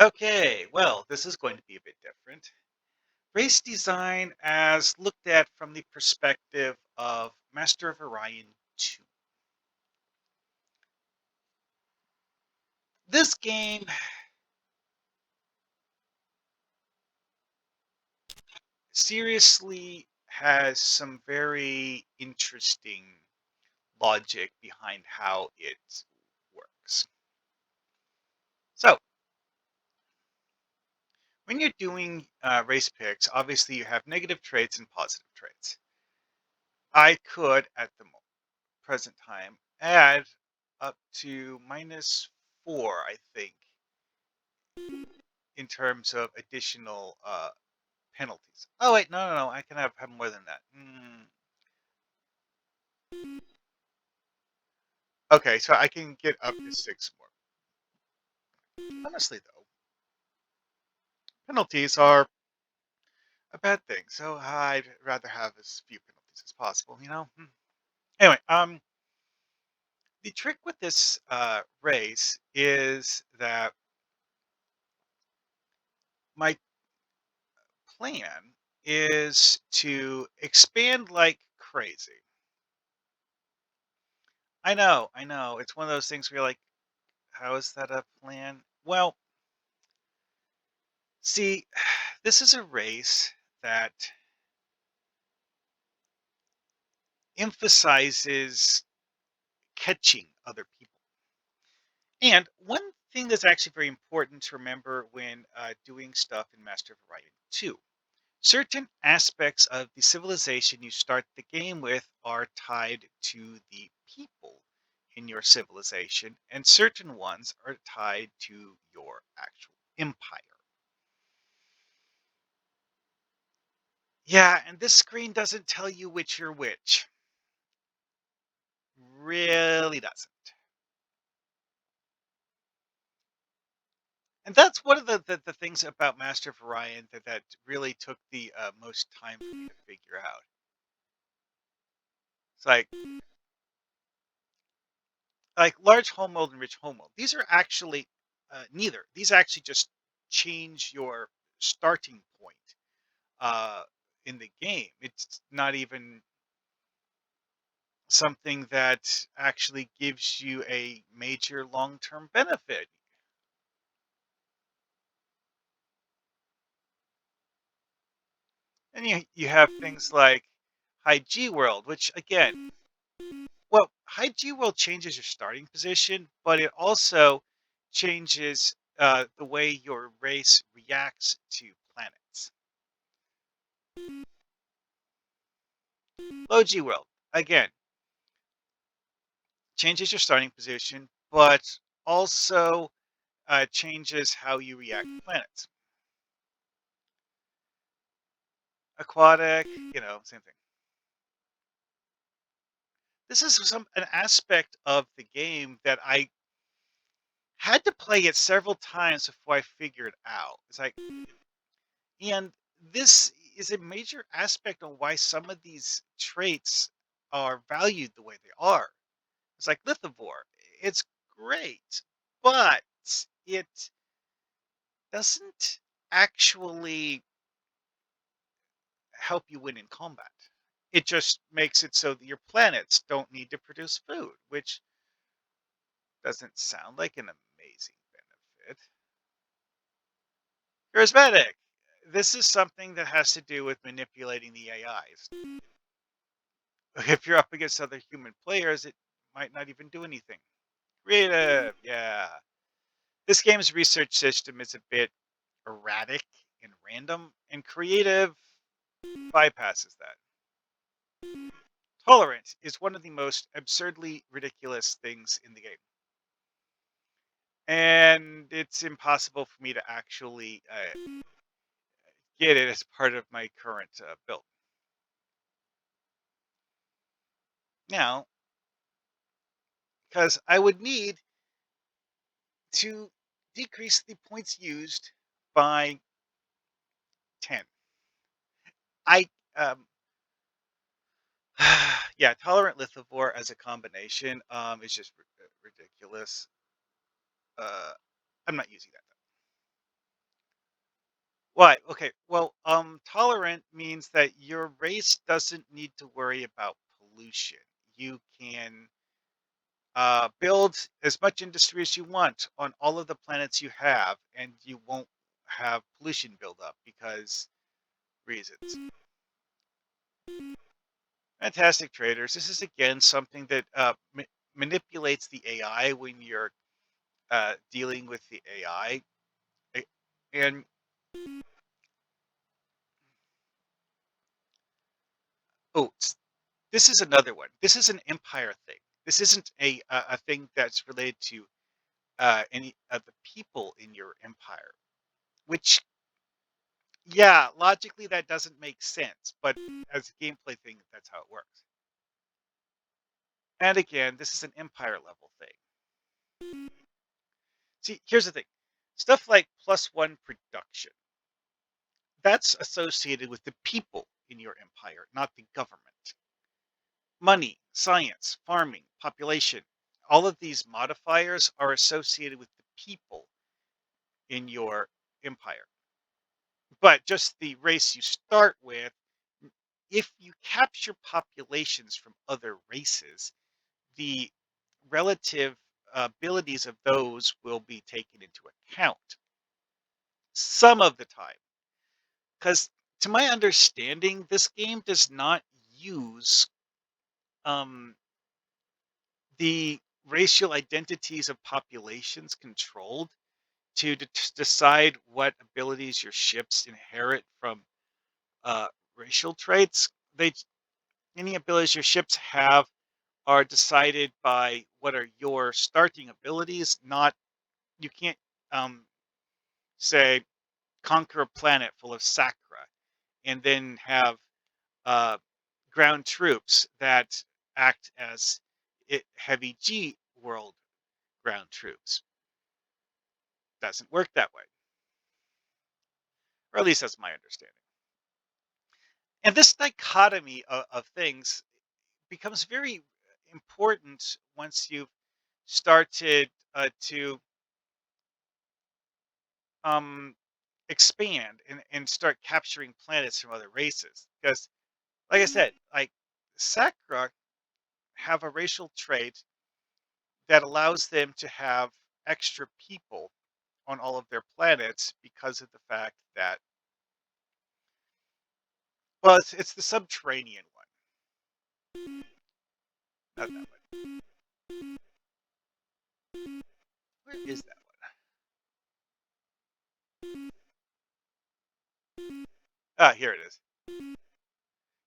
Okay, well, this is going to be a bit different. Race design as looked at from the perspective of Master of Orion 2. This game seriously has some very interesting logic behind how it works. So, when you're doing race picks, obviously you have negative traits and positive traits. I could, at the present time, add up to -4, I think, in terms of additional penalties. Oh wait, no, no, no. I can have more than that. Okay, so I can get up to 6 more. Honestly, though, penalties are a bad thing. So I'd rather have as few penalties as possible. Anyway, the trick with this race is that my plan is to expand like crazy. I know. It's one of those things where you're like, how is that a plan? Well, see, this is a race that emphasizes catching other people. And one thing that's actually very important to remember when doing stuff in Master of Orion 2, certain aspects of the civilization you start the game with are tied to the people in your civilization, and certain ones are tied to your actual empire. Yeah, and this screen doesn't tell you which you're which. Really doesn't. And that's one of the things about Master of Orion that really took the most time for me to figure out. It's like large home world and rich home world. These are actually neither. These actually just change your starting point uh, in the game. It's not even something that actually gives you a major long-term benefit. And you have things like High G World, which again, well, High G World changes your starting position, but it also changes the way your race reacts to planets. Low G World, again, changes your starting position, but also changes how you react to planets. Aquatic, same thing. This is an aspect of the game that I had to play it several times before I figured out. It's like, and this is a major aspect on why some of these traits are valued the way they are. It's like lithivore. It's great, but it doesn't actually help you win in combat. It just makes it so that your planets don't need to produce food, which doesn't sound like an amazing benefit. Charismatic. This is something that has to do with manipulating the AIs. If you're up against other human players, it might not even do anything. Creative, yeah. This game's research system is a bit erratic and random, and creative bypasses that. Tolerance is one of the most absurdly ridiculous things in the game. And it's impossible for me to actually get it as part of my current build. Now, because I would need to decrease the points used by 10. I yeah, tolerant lithivore as a combination is just ridiculous. Uh, I'm not using that though. Why? Okay. Well, tolerant means that your race doesn't need to worry about pollution. You can build as much industry as you want on all of the planets you have, and you won't have pollution build up because reasons. Fantastic traders. This is again something that manipulates the AI when you're dealing with the AI. And oh, this is another one. This is an empire thing. This isn't a thing that's related to any of the people in your empire. Which, yeah, logically that doesn't make sense, but as a gameplay thing, that's how it works. And again, this is an empire level thing. See, here's the thing. Stuff like +1 production, that's associated with the people in your empire, not the government. Money, science, farming, population, all of these modifiers are associated with the people in your empire. But just the race you start with, if you capture populations from other races, the relative abilities of those will be taken into account some of the time. Because, to my understanding, this game does not use um, the racial identities of populations controlled to decide what abilities your ships inherit from uh, racial traits. They Any abilities your ships have are decided by what are your starting abilities. Not You can't say conquer a planet full of Sakra and then have uh, ground troops that act as heavy G world ground troops. Doesn't work that way, or at least that's my understanding. And this dichotomy of things becomes very important once you've started to um, expand and start capturing planets from other races. Because, like I said, like Sakra have a racial trait that allows them to have extra people on all of their planets because of the fact that, well, it's the subterranean one, not that one. Where is that one? Ah, here it is.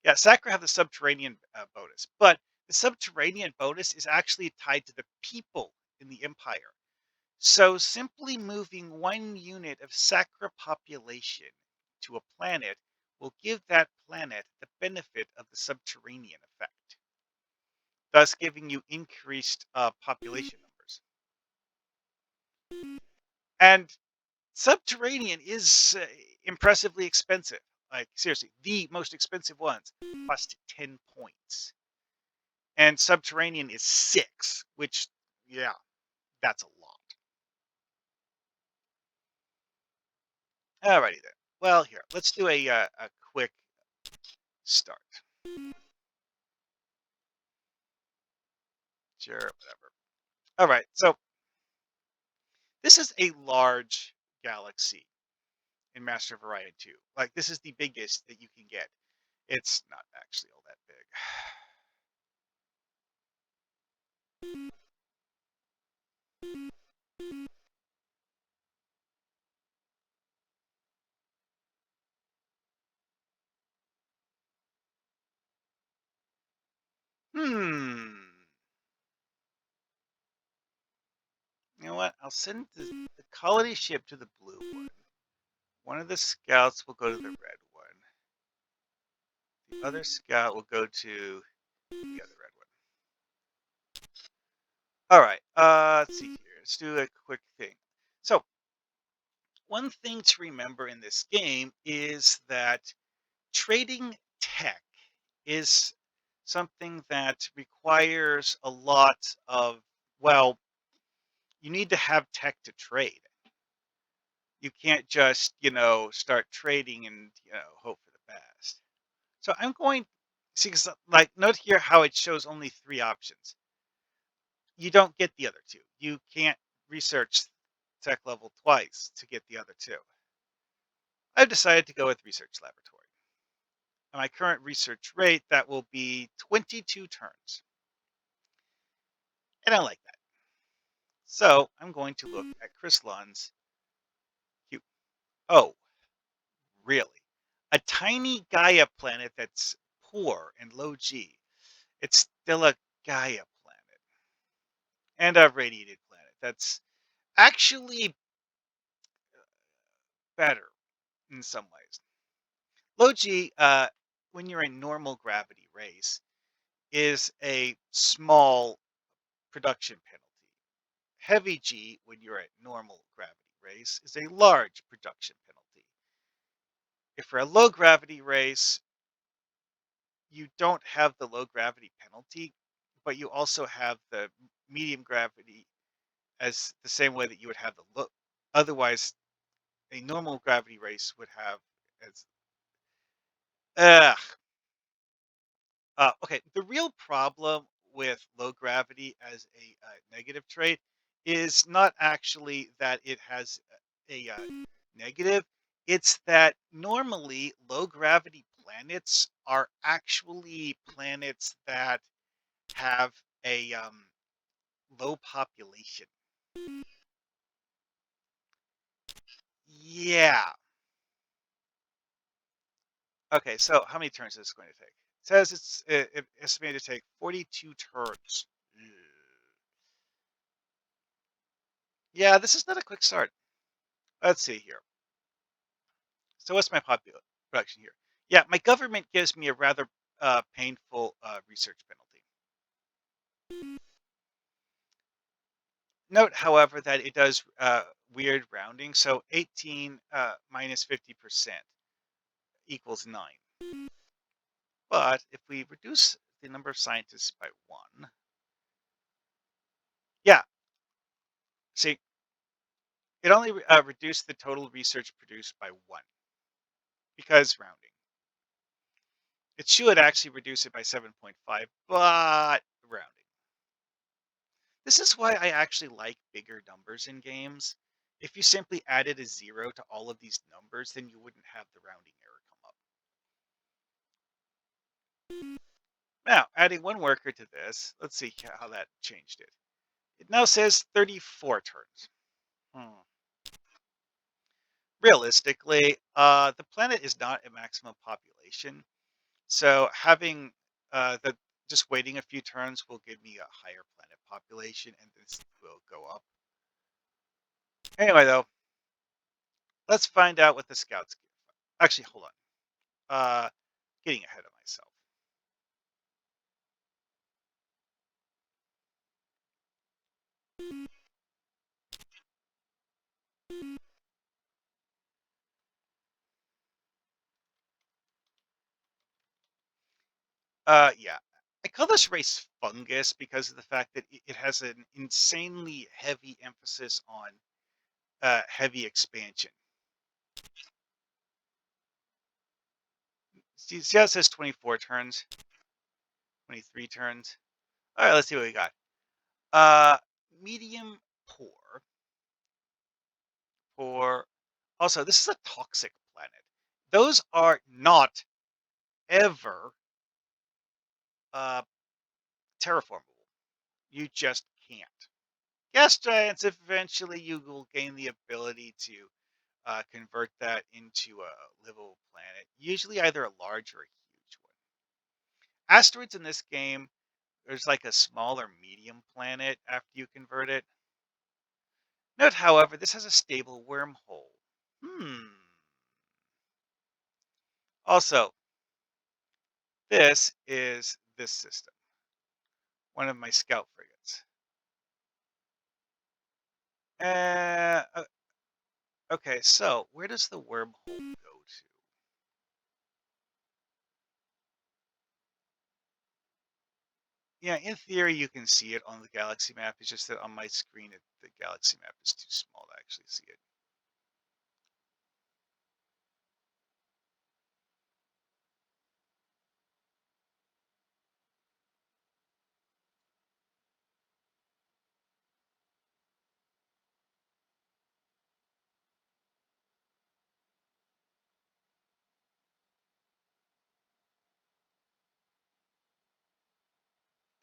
Yeah, Sakra have the subterranean bonus, but the subterranean bonus is actually tied to the people in the Empire. So simply moving one unit of Sakra population to a planet will give that planet the benefit of the subterranean effect, thus giving you increased population numbers. And subterranean is impressively expensive. Like, seriously, the most expensive ones cost 10 points. And subterranean is 6, which, yeah, that's a lot. Alrighty then. Well, here, let's do a quick start. Sure, whatever. All right, so this is a large galaxy in Master of Orion 2. Like, this is the biggest that you can get. It's not actually all that big. Hmm. You know what? I'll send the colony ship to the blue one. One of the scouts will go to the red one. The other scout will go to the other red one. All right. Let's see here. Let's do a quick thing. So, one thing to remember in this game is that trading tech is something that requires a lot of, well, you need to have tech to trade. You can't just, start trading and, hope for the best. So I'm going see, 'cause, like, note here how it shows only 3 options. You don't get the other 2. You can't research tech level twice to get the other 2. I've decided to go with research laboratory. At my current research rate, that will be 22 turns. And I like that. So I'm going to look at Chrysalon's Q. Oh, really? A tiny Gaia planet that's poor and low G. It's still a Gaia planet and a radiated planet. That's actually better in some ways. Low G, when you're in normal gravity race, is a small production penalty. Heavy G, when you're at normal gravity race, is a large production penalty. If you're a low gravity race, you don't have the low gravity penalty, but you also have the medium gravity as the same way that you would have the low. Otherwise, a normal gravity race would have as. Ugh. Okay, the real problem with low gravity as a negative trait is not actually that it has a negative. It's that normally low gravity planets are actually planets that have a low population. Yeah. Okay, so how many turns is this going to take? It says it's estimated to take 42 turns. Ugh. Yeah, this is not a quick start. Let's see here. So what's my popular production here? Yeah, my government gives me a rather painful research penalty. Note, however, that it does weird rounding. So 18 minus 50% equals 9. But if we reduce the number of scientists by 1, yeah, see, it only reduced the total research produced by 1 because rounding. It should actually reduce it by 7.5, but rounding. This is why I actually like bigger numbers in games. If you simply added a 0 to all of these numbers, then you wouldn't have the rounding error come up. Now, adding 1 worker to this, let's see how that changed it. It now says 34 turns. Hmm. Realistically, the planet is not a maximum population, so having the just waiting a few turns will give me a higher planet population, and this will go up. Anyway, though, let's find out what the scouts give. Actually, hold on. Uh, Getting ahead of myself. Yeah. I call this race Fungus because of the fact that it has an insanely heavy emphasis on heavy expansion. See how it says 24 turns, 23 turns? All right, let's see what we got. Uh, Medium poor. Poor. Also, this is a toxic planet. Those are not ever uh, terraformable. You just can't. Gas giants, eventually you will gain the ability to convert that into a livable planet, usually either a large or a huge one. Asteroids in this game, there's like a small or medium planet after you convert it. Note, however, this has a stable wormhole. Hmm. Also, this is this system, one of my scout frigates. Uh, okay, so where does the wormhole go to? Yeah, in theory, you can see it on the galaxy map. It's just that on my screen, the galaxy map is too small to actually see it.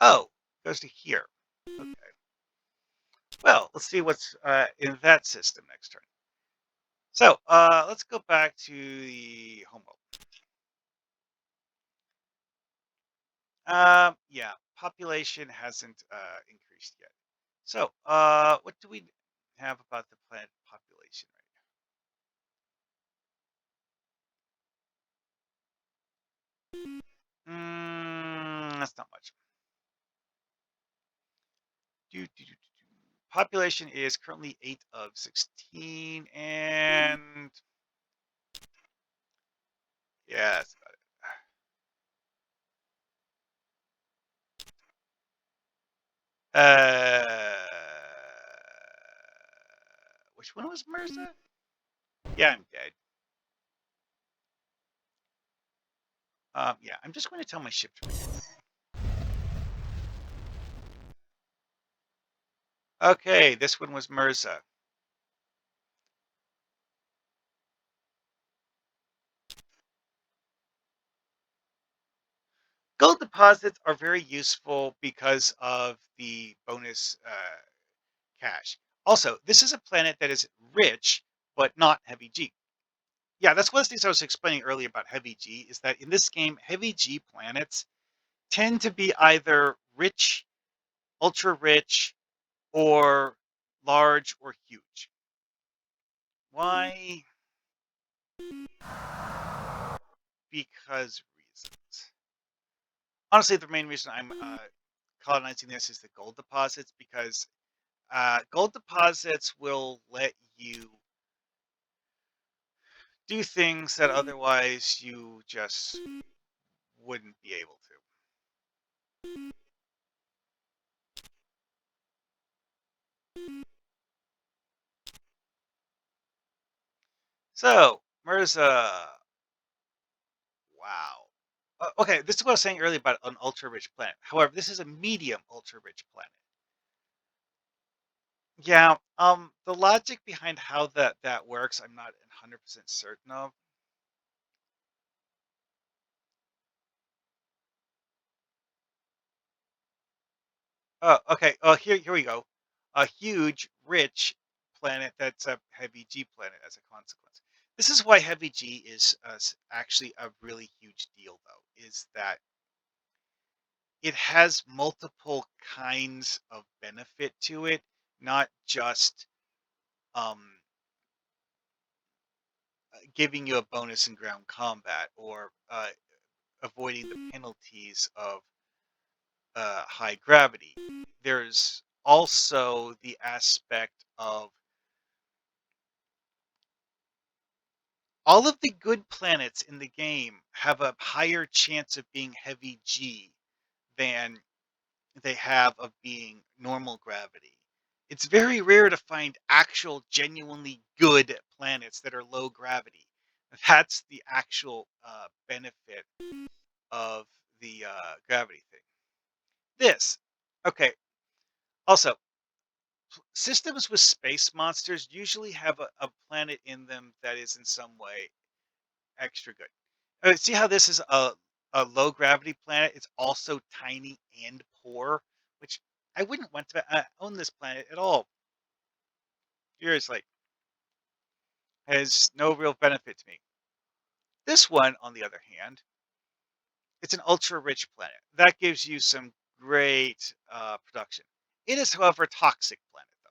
Oh, goes to here. Okay. Well, let's see what's in that system next turn. So let's go back to the home world. Yeah, population hasn't increased yet. So, what do we have about the planet population right now? That's not much. Population is currently 8 of 16, and yeah, that's about it. Which one was Mirza? Yeah, I'm dead. Yeah, I'm just going to tell my ship to return. Okay, this one was Mirza. Gold deposits are very useful because of the bonus cash. Also, this is a planet that is rich, but not heavy G. Yeah, that's one of the things I was explaining earlier about heavy G is that in this game, heavy G planets tend to be either rich, ultra rich, or large or huge. Why? Because reasons. Honestly, the main reason I'm colonizing this is the gold deposits because gold deposits will let you do things that otherwise you just wouldn't be able to. So, Mirza, wow. Okay, this is what I was saying earlier about an ultra rich planet. However, this is a medium ultra rich planet. Yeah, the logic behind how that works, I'm not 100% certain of. Oh, okay. Oh, here we go. A huge, rich planet that's a heavy G planet as a consequence. This is why heavy G is actually a really huge deal, though, is that it has multiple kinds of benefit to it, not just um, giving you a bonus in ground combat or avoiding the penalties of high gravity. There's also the aspect of all of the good planets in the game have a higher chance of being heavy G than they have of being normal gravity. It's very rare to find actual, genuinely good planets that are low gravity. That's the actual benefit of the gravity thing. This, okay. Also, systems with space monsters usually have a planet in them that is in some way extra good. See how this is a low gravity planet? It's also tiny and poor, which I wouldn't want to own this planet at all. Seriously, has no real benefit to me. This one, on the other hand, it's an ultra rich planet. That gives you some great production. It is, however, a toxic planet, though.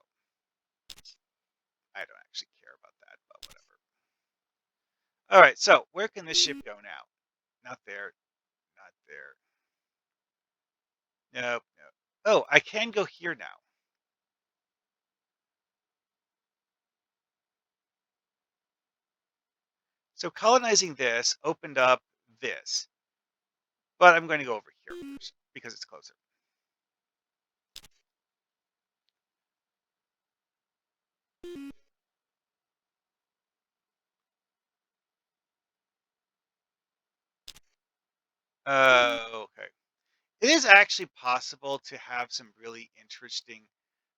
I don't actually care about that, but whatever. All right, so where can this ship go now? Not there, not there. Nope, nope. Oh, I can go here now. So colonizing this opened up this, but I'm going to go over here first because it's closer. Okay. It is actually possible to have some really interesting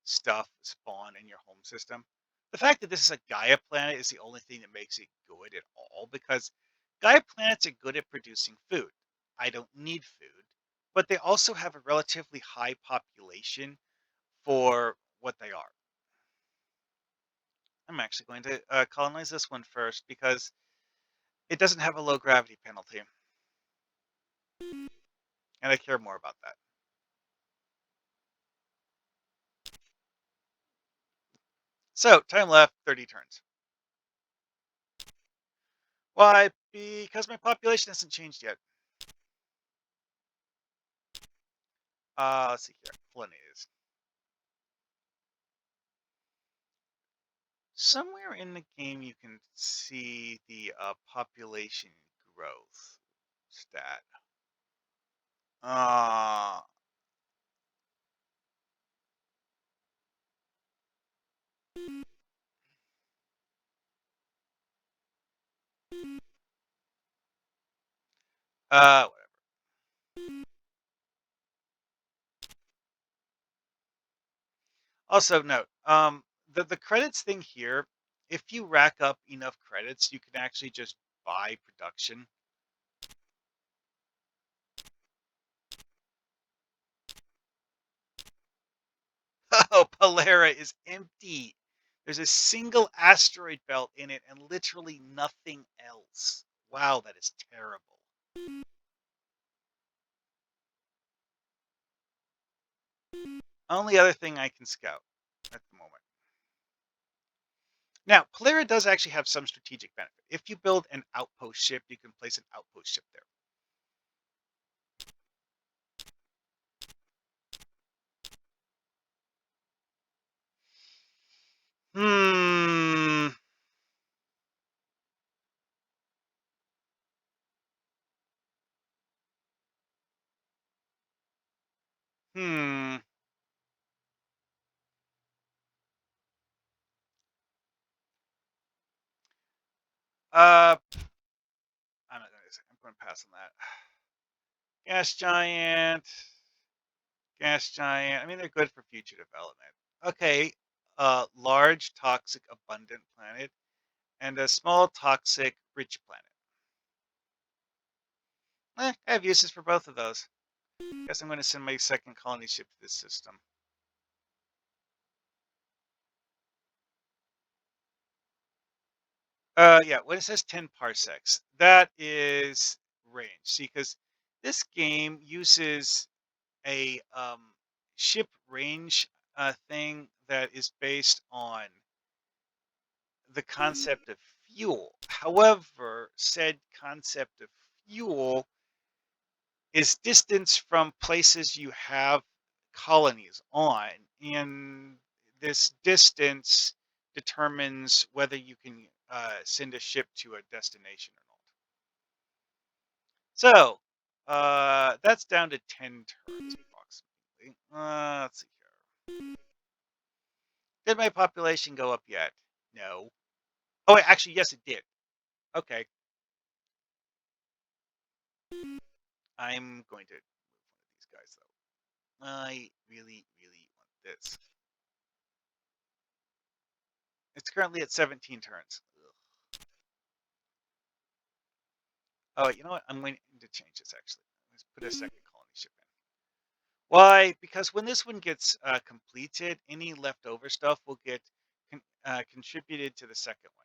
stuff spawn in your home system. The fact that this is a Gaia planet is the only thing that makes it good at all because Gaia planets are good at producing food. I don't need food. but they also have a relatively high population for what they are. I'm actually going to colonize this one first because it doesn't have a low gravity penalty, and I care more about that. So, time left 30 turns. Why? Because my population hasn't changed yet. Let's see here. Pollinators. Somewhere in the game, you can see the population growth stat. Uh, whatever. Also, note, the credits thing here. If you rack up enough credits, you can actually just buy production. Oh, Polera is empty. There's a single asteroid belt in it and literally nothing else. Wow, that is terrible. Only other thing I can scout at the moment. Now, Polera does actually have some strategic benefit. If you build an outpost ship, you can place an outpost ship there. Hmm. Hmm. Uh, I'm not gonna say. I'm going to pass on that. Gas giant. Gas giant. I mean, they're good for future development. Okay. Large, toxic, abundant planet, and a small, toxic, rich planet. I have uses for both of those. Guess I'm going to send my second colony ship to this system. Yeah, when it says 10 parsecs, that is range. See, because this game uses a ship range thing that is based on the concept of fuel. However, said concept of fuel is distance from places you have colonies on, and this distance determines whether you can send a ship to a destination or not. So that's down to 10 turns approximately. Let's see here. Did my population go up yet? No. Oh, wait, actually, yes, it did. Okay, I'm going to move one of these guys though. I really, really want this. It's currently at 17 turns. Ugh. Oh, you know what? I'm going to change this actually. Let's put a second colony ship in. Why? Because when this one gets completed, any leftover stuff will get contributed to the second one.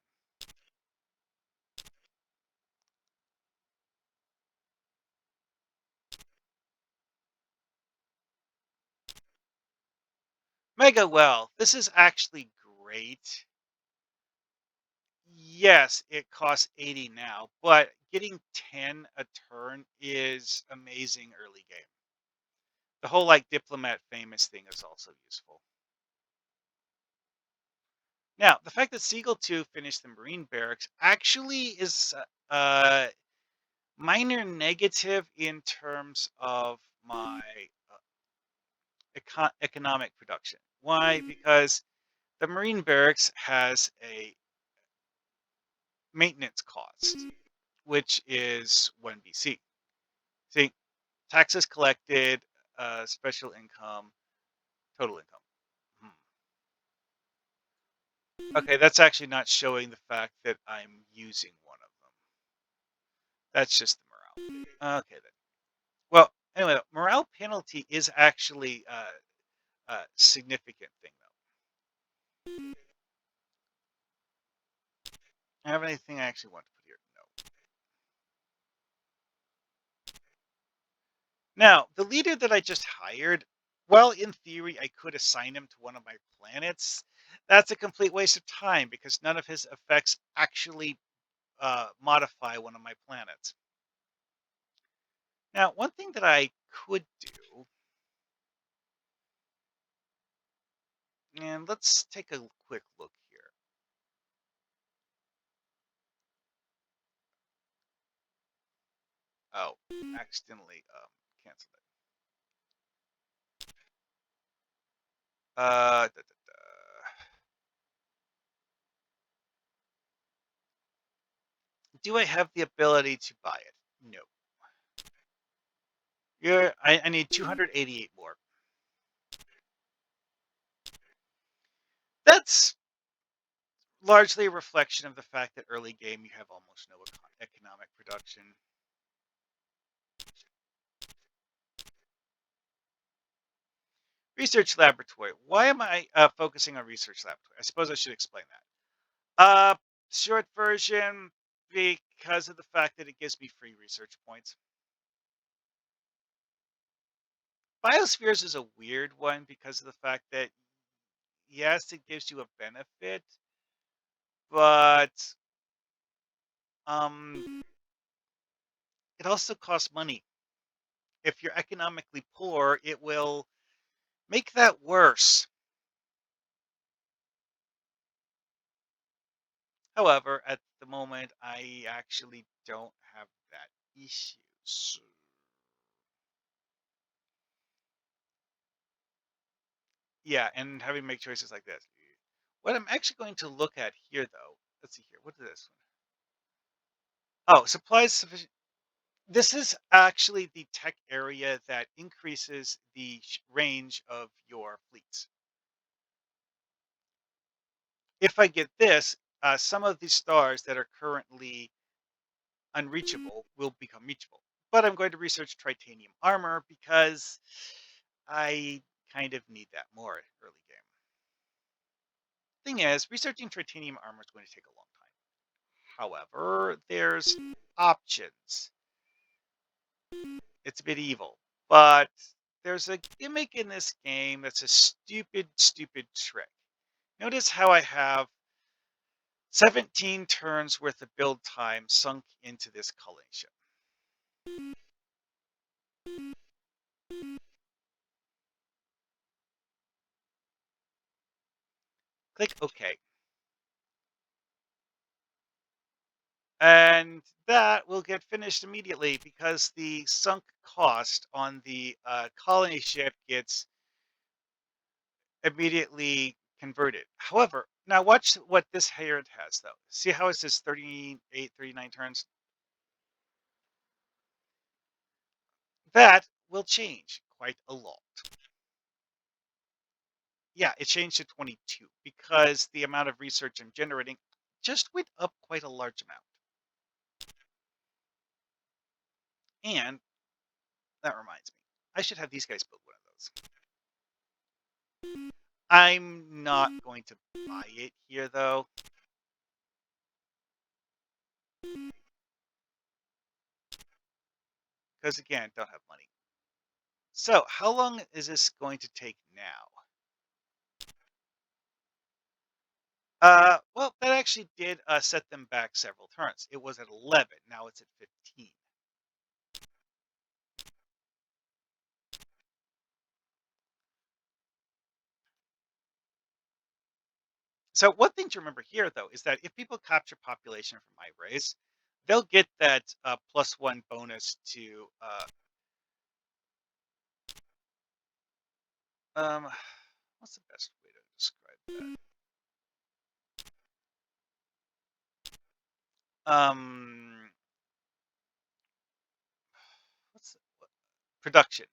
Mega well. This is actually great. Yes, it costs 80 now, but getting 10 a turn is amazing early game. The whole like diplomat famous thing is also useful. Now, the fact that Siegel 2 finished the Marine barracks actually is minor negative in terms of my economic production. Why? Because the Marine barracks has a maintenance cost, which is 1 BC. See, taxes collected, special income, total income. Okay, that's actually not showing the fact that I'm using one of them. That's just the morale. Okay then. Well, Anyway, morale penalty is actually a significant thing, though. I have anything I actually want to put here? No. Now, the leader that I just hired, well, in theory, I could assign him to one of my planets. That's a complete waste of time because none of his effects actually modify one of my planets. Now, one thing that I could do, and let's take a quick look here. Oh, accidentally canceled it. Da, da, da. Do I have the ability to buy it? No. I need 288 more. That's largely a reflection of the fact that early game you have almost no economic production. Research laboratory. Why am I focusing on research laboratory? I suppose I should explain that. Short version, because of the fact that it gives me free research points. Biospheres is a weird one because of the fact that yes, it gives you a benefit, but it also costs money. If you're economically poor, it will make that worse. However, at the moment, I actually don't have that issue. So, yeah, and having to make choices like this. What I'm actually going to look at here, though, let's see here. What is this one? Oh, supplies sufficient. This is actually the tech area that increases the range of your fleets. If I get this, some of the stars that are currently unreachable will become reachable. But I'm going to research titanium armor because I kind of need that more early game. Thing is, researching titanium armor is going to take a long time. However, there's options. It's a bit evil, but there's a gimmick in this game that's a stupid, stupid trick. Notice how I have 17 turns worth of build time sunk into this culling ship. Click OK. And that will get finished immediately because the sunk cost on the colony ship gets immediately converted. However, now watch what this here has though. See how it says 38, 39 turns? That will change quite a lot. Yeah, it changed to 22 because the amount of research I'm generating just went up quite a large amount. And that reminds me, I should have these guys build one of those. I'm not going to buy it here though. Because again, don't have money. So how long is this going to take now? Well, that actually did set them back several turns. It was at 11. Now it's at 15. So one thing to remember here, though, is that if people capture population from my race, they'll get that +1 bonus to um, what's the best way to describe that? What's production?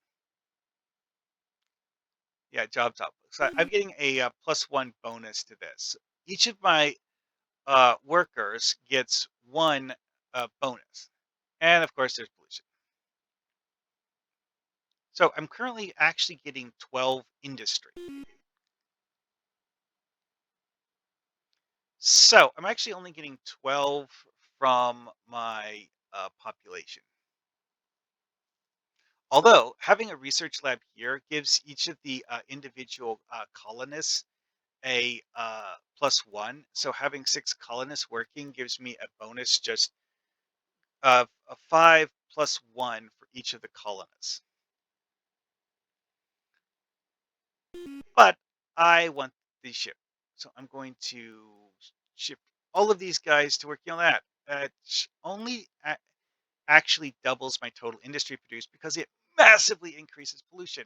Yeah, jobs output. So I'm getting a +1 bonus to this. Each of my workers gets one bonus, and of course, there's pollution. So I'm currently actually getting 12 industry. So I'm actually only getting 12 from my population. Although having a research lab here gives each of the individual colonists a +1. So having 6 colonists working gives me a bonus just of a 5 + 1 for each of the colonists. But I want the ship. So I'm going to ship all of these guys to working on that. Only actually doubles my total industry produced because it massively increases pollution.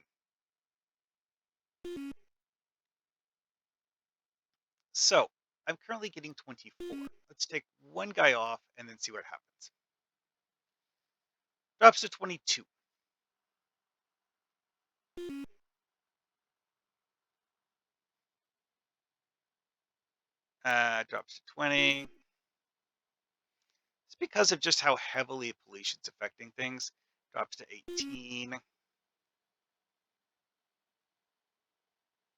So I'm currently getting 24. Let's take one guy off and then see what happens. Drops to 22. Drops to 20. It's because of just how heavily pollution's affecting things. Drops to 18,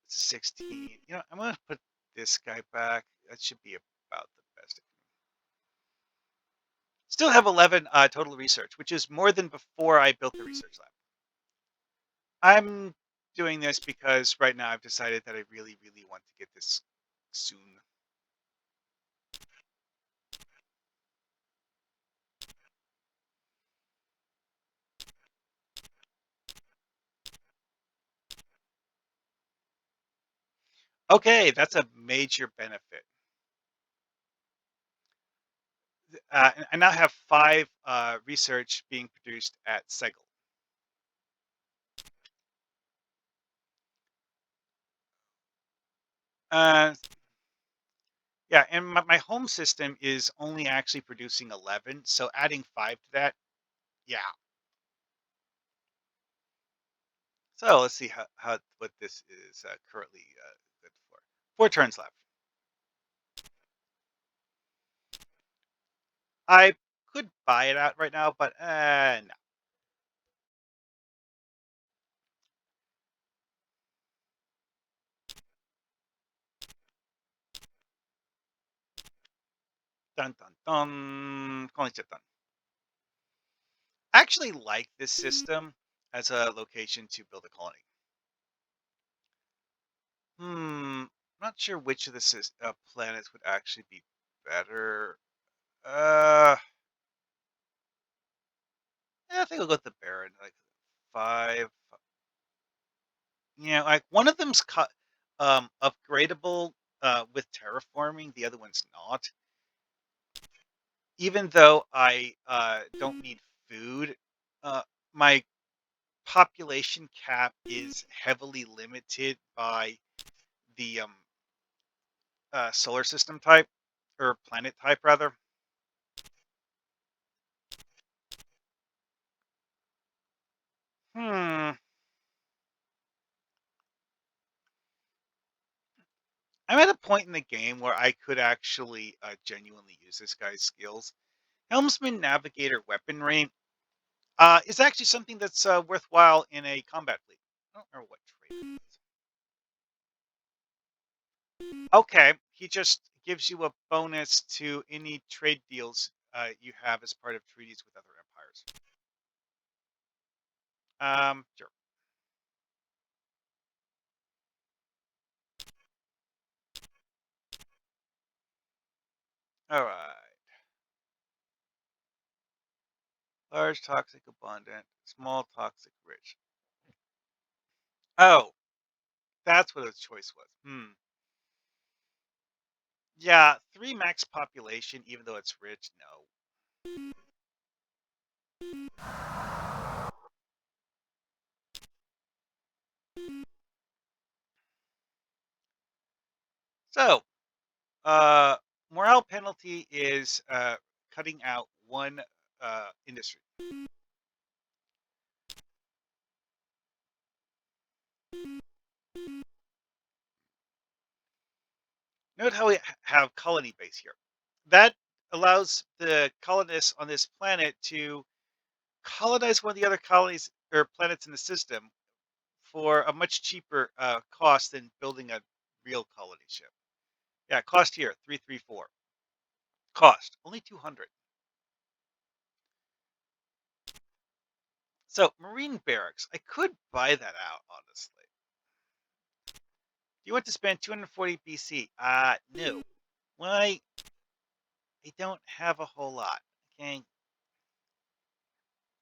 16. I'm going to put this guy back. That should be about the best. Still have 11 total research, which is more than before I built the research lab. I'm doing this because right now I've decided that I really, really want to get this soon. Okay, that's a major benefit. And I now have 5 research being produced at Segel. Uh, yeah, and my home system is only actually producing 11, so adding 5 to that, yeah. So let's see how what this is currently good for. 4 turns left. I could buy it out right now, but no. Dun dun dun. Calling it done. I actually like this system as a location to build a colony. Not sure which of the planets would actually be better. Uh, yeah, I think I'll go with the Baron. Like 5. Like one of them's upgradable with terraforming. The other one's not. Even though I don't need food, my population cap is heavily limited by the solar system type or planet type rather. Hmm. I'm at a point in the game where I could actually genuinely use this guy's skills. Helmsman Navigator weaponry is actually something that's worthwhile in a combat fleet. I don't know what trait it is. Okay, he just gives you a bonus to any trade deals you have as part of treaties with other empires. Sure. All right. Large, toxic, abundant. Small, toxic, rich. Oh, that's what his choice was. Yeah, 3 max population, even though it's rich. No. So, uh, morale penalty is cutting out one industry. Note how we have colony base here. That allows the colonists on this planet to colonize one of the other colonies or planets in the system for a much cheaper cost than building a real colony ship. Yeah, cost here 334. Cost only 200. So marine barracks, I could buy that out honestly. Do you want to spend 240 BC? No. Why? I don't have a whole lot. Okay,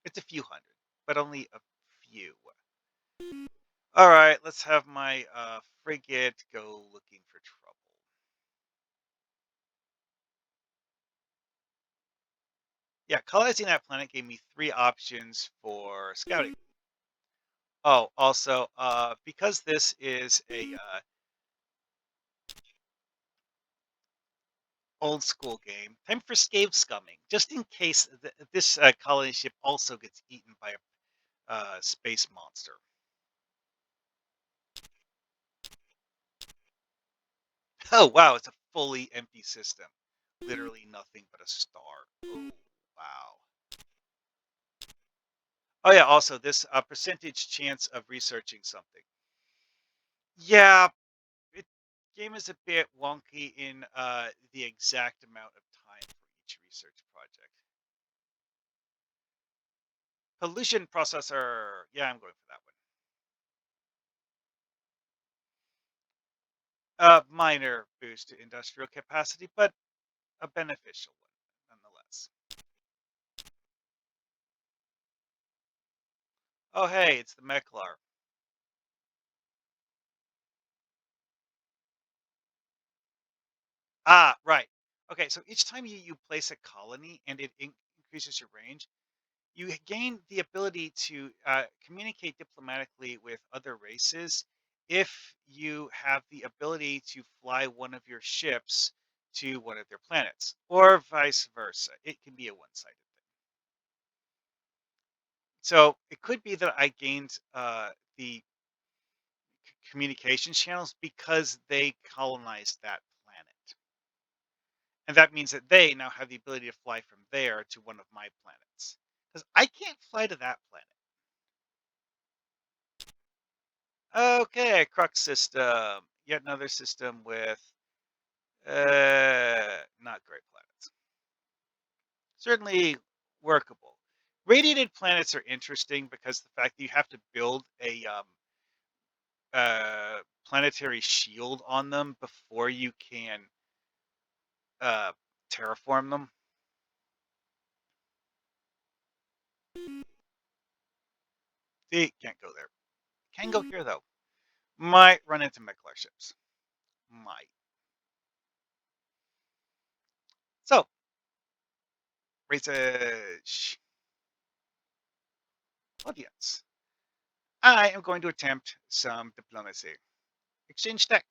it's a few hundred, but only a few. All right, let's have my frigate go looking for trouble. Yeah, colonizing that planet gave me three options for scouting. Oh, also, because this is a old school game, time for scave scumming, just in case this colony ship also gets eaten by a space monster. Oh wow, it's a fully empty system, literally nothing but a star. Oh wow. Oh yeah, also this percentage chance of researching something. Yeah, it game is a bit wonky in the exact amount of time for each research project. Pollution processor. Yeah, I'm going for that one. A minor boost to industrial capacity, but a beneficial one nonetheless. Oh hey, it's the Meklar. Ah, right. Okay, so each time you place a colony and it increases your range, you gain the ability to communicate diplomatically with other races if you have the ability to fly one of your ships to one of their planets, or vice versa. It can be a one-sided thing. So it could be that I gained the communication channels because they colonized that planet, and that means that they now have the ability to fly from there to one of my planets. Because I can't fly to that planet. Okay, Crux system. Yet another system with not great planets. Certainly workable. Radiated planets are interesting because the fact that you have to build a planetary shield on them before you can uh, terraform them. They can't go there. Can go here though. Might run into Meklar ships. Might. So, research audience. I am going to attempt some diplomacy. Exchange tech.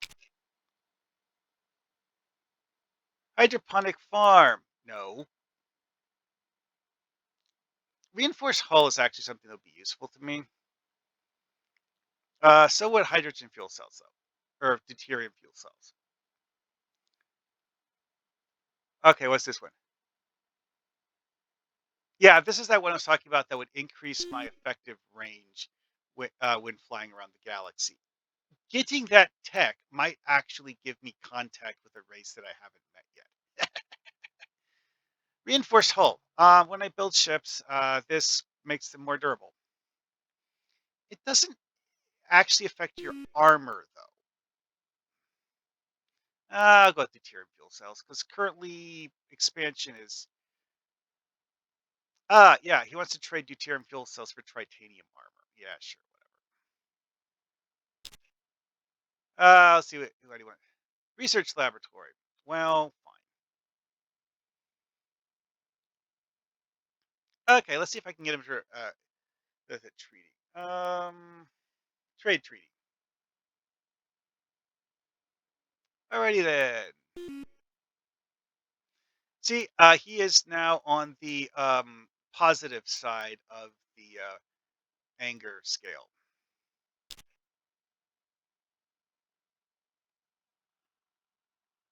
Hydroponic farm. No. Reinforced hull is actually something that would be useful to me. So would hydrogen fuel cells, though. Or deuterium fuel cells. Okay, what's this one? Yeah, this is that one I was talking about that would increase my effective range when flying around the galaxy. Getting that tech might actually give me contact with a race that I haven't met yet. Reinforced hull. When I build ships, this makes them more durable. It doesn't actually affect your armor, though. I'll go with deuterium fuel cells because currently expansion is. Yeah, he wants to trade deuterium fuel cells for titanium armor. Yeah, sure, whatever. Let's see what do you want? Research laboratory. Well, fine. Okay, let's see if I can get him to the treaty. Trade treaty. Alrighty then. See, he is now on the positive side of the anger scale.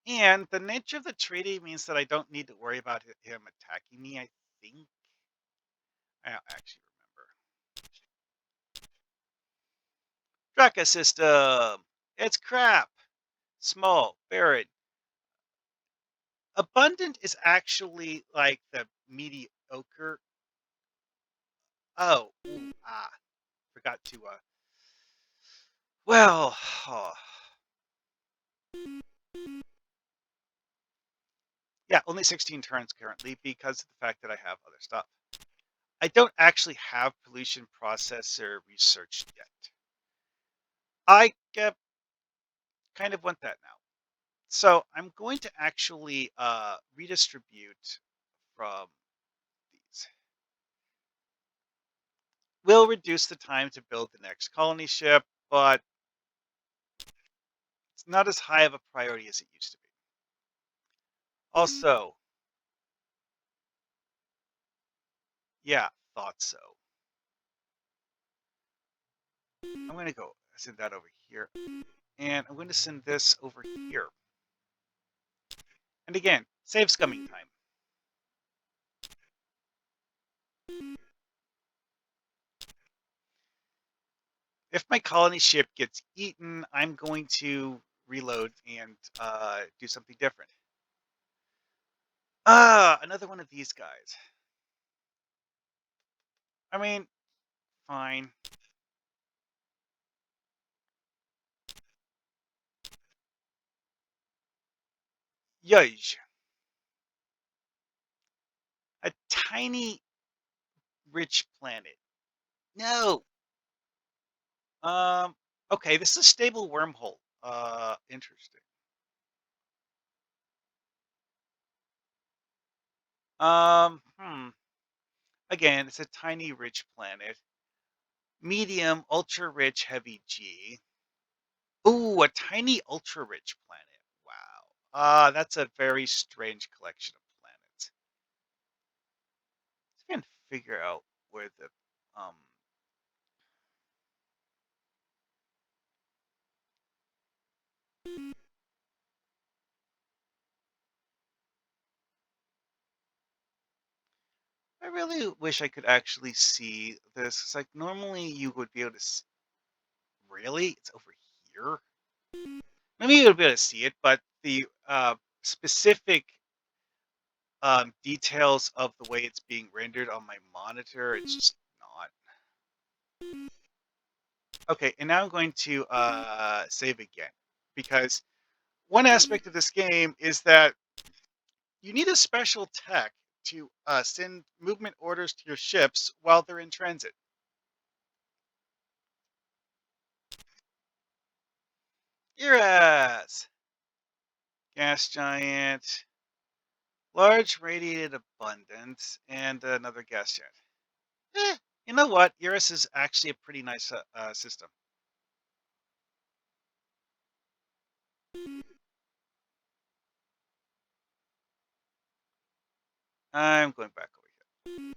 And the nature of the treaty means that I don't need to worry about him attacking me, I think. I don't actually remember. Draka system. It's crap. Small, barren. Abundant is actually like the mediocre. Oh, ooh, forgot to. Well, oh, yeah, only 16 turns currently because of the fact that I have other stuff. I don't actually have pollution processor researched yet. I kind of want that now. So I'm going to actually redistribute from these. Will reduce the time to build the next colony ship, but it's not as high of a priority as it used to be. Also, yeah, thought so. I'm going to go send that over here, and I'm going to send this over here. And again, save scumming time. If my colony ship gets eaten, I'm going to reload and do something different. Another one of these guys. I mean, fine. Yudge. A tiny, rich planet. No. Um. Okay, this is a stable wormhole. Interesting. Hmm. Again, it's a tiny, rich planet. Medium, ultra rich, heavy G. Ooh, a tiny, ultra rich planet. Wow. That's a very strange collection of planets. I can figure out where the um. I really wish I could actually see this. It's like normally you would be able to. Really, it's over here. Maybe you would be able to see it, but the specific details of the way it's being rendered on my monitor, it's just not. Okay, and now I'm going to save again because one aspect of this game is that you need a special tech to send movement orders to your ships while they're in transit. Your ass! Gas giant, large radiated abundance, and another gas giant. Eh, you know what? Eurus is actually a pretty nice system. I'm going back over here.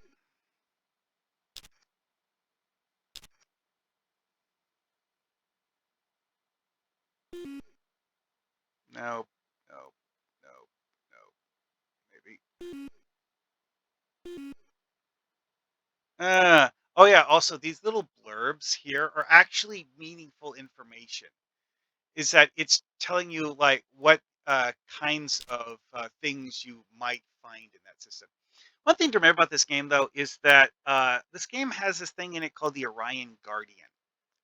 No, no, no, no, maybe. Oh yeah, also these little blurbs here are actually meaningful information. Is that it's telling you like what kinds of things you might find in that system. One thing to remember about this game though is that this game has this thing in it called the Orion Guardian.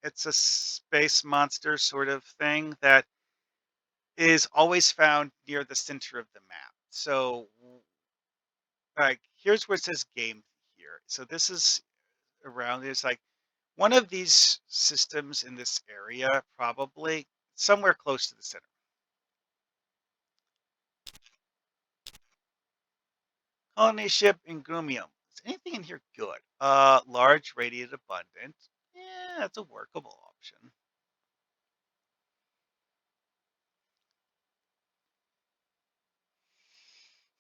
It's a space monster sort of thing that is always found near the center of the map. So like here's where it says game here. So this is around there's like one of these systems in this area, probably somewhere close to the center. Colony ship in Grumium. Is anything in here good? Large, radiated, abundant. Yeah, that's a workable option.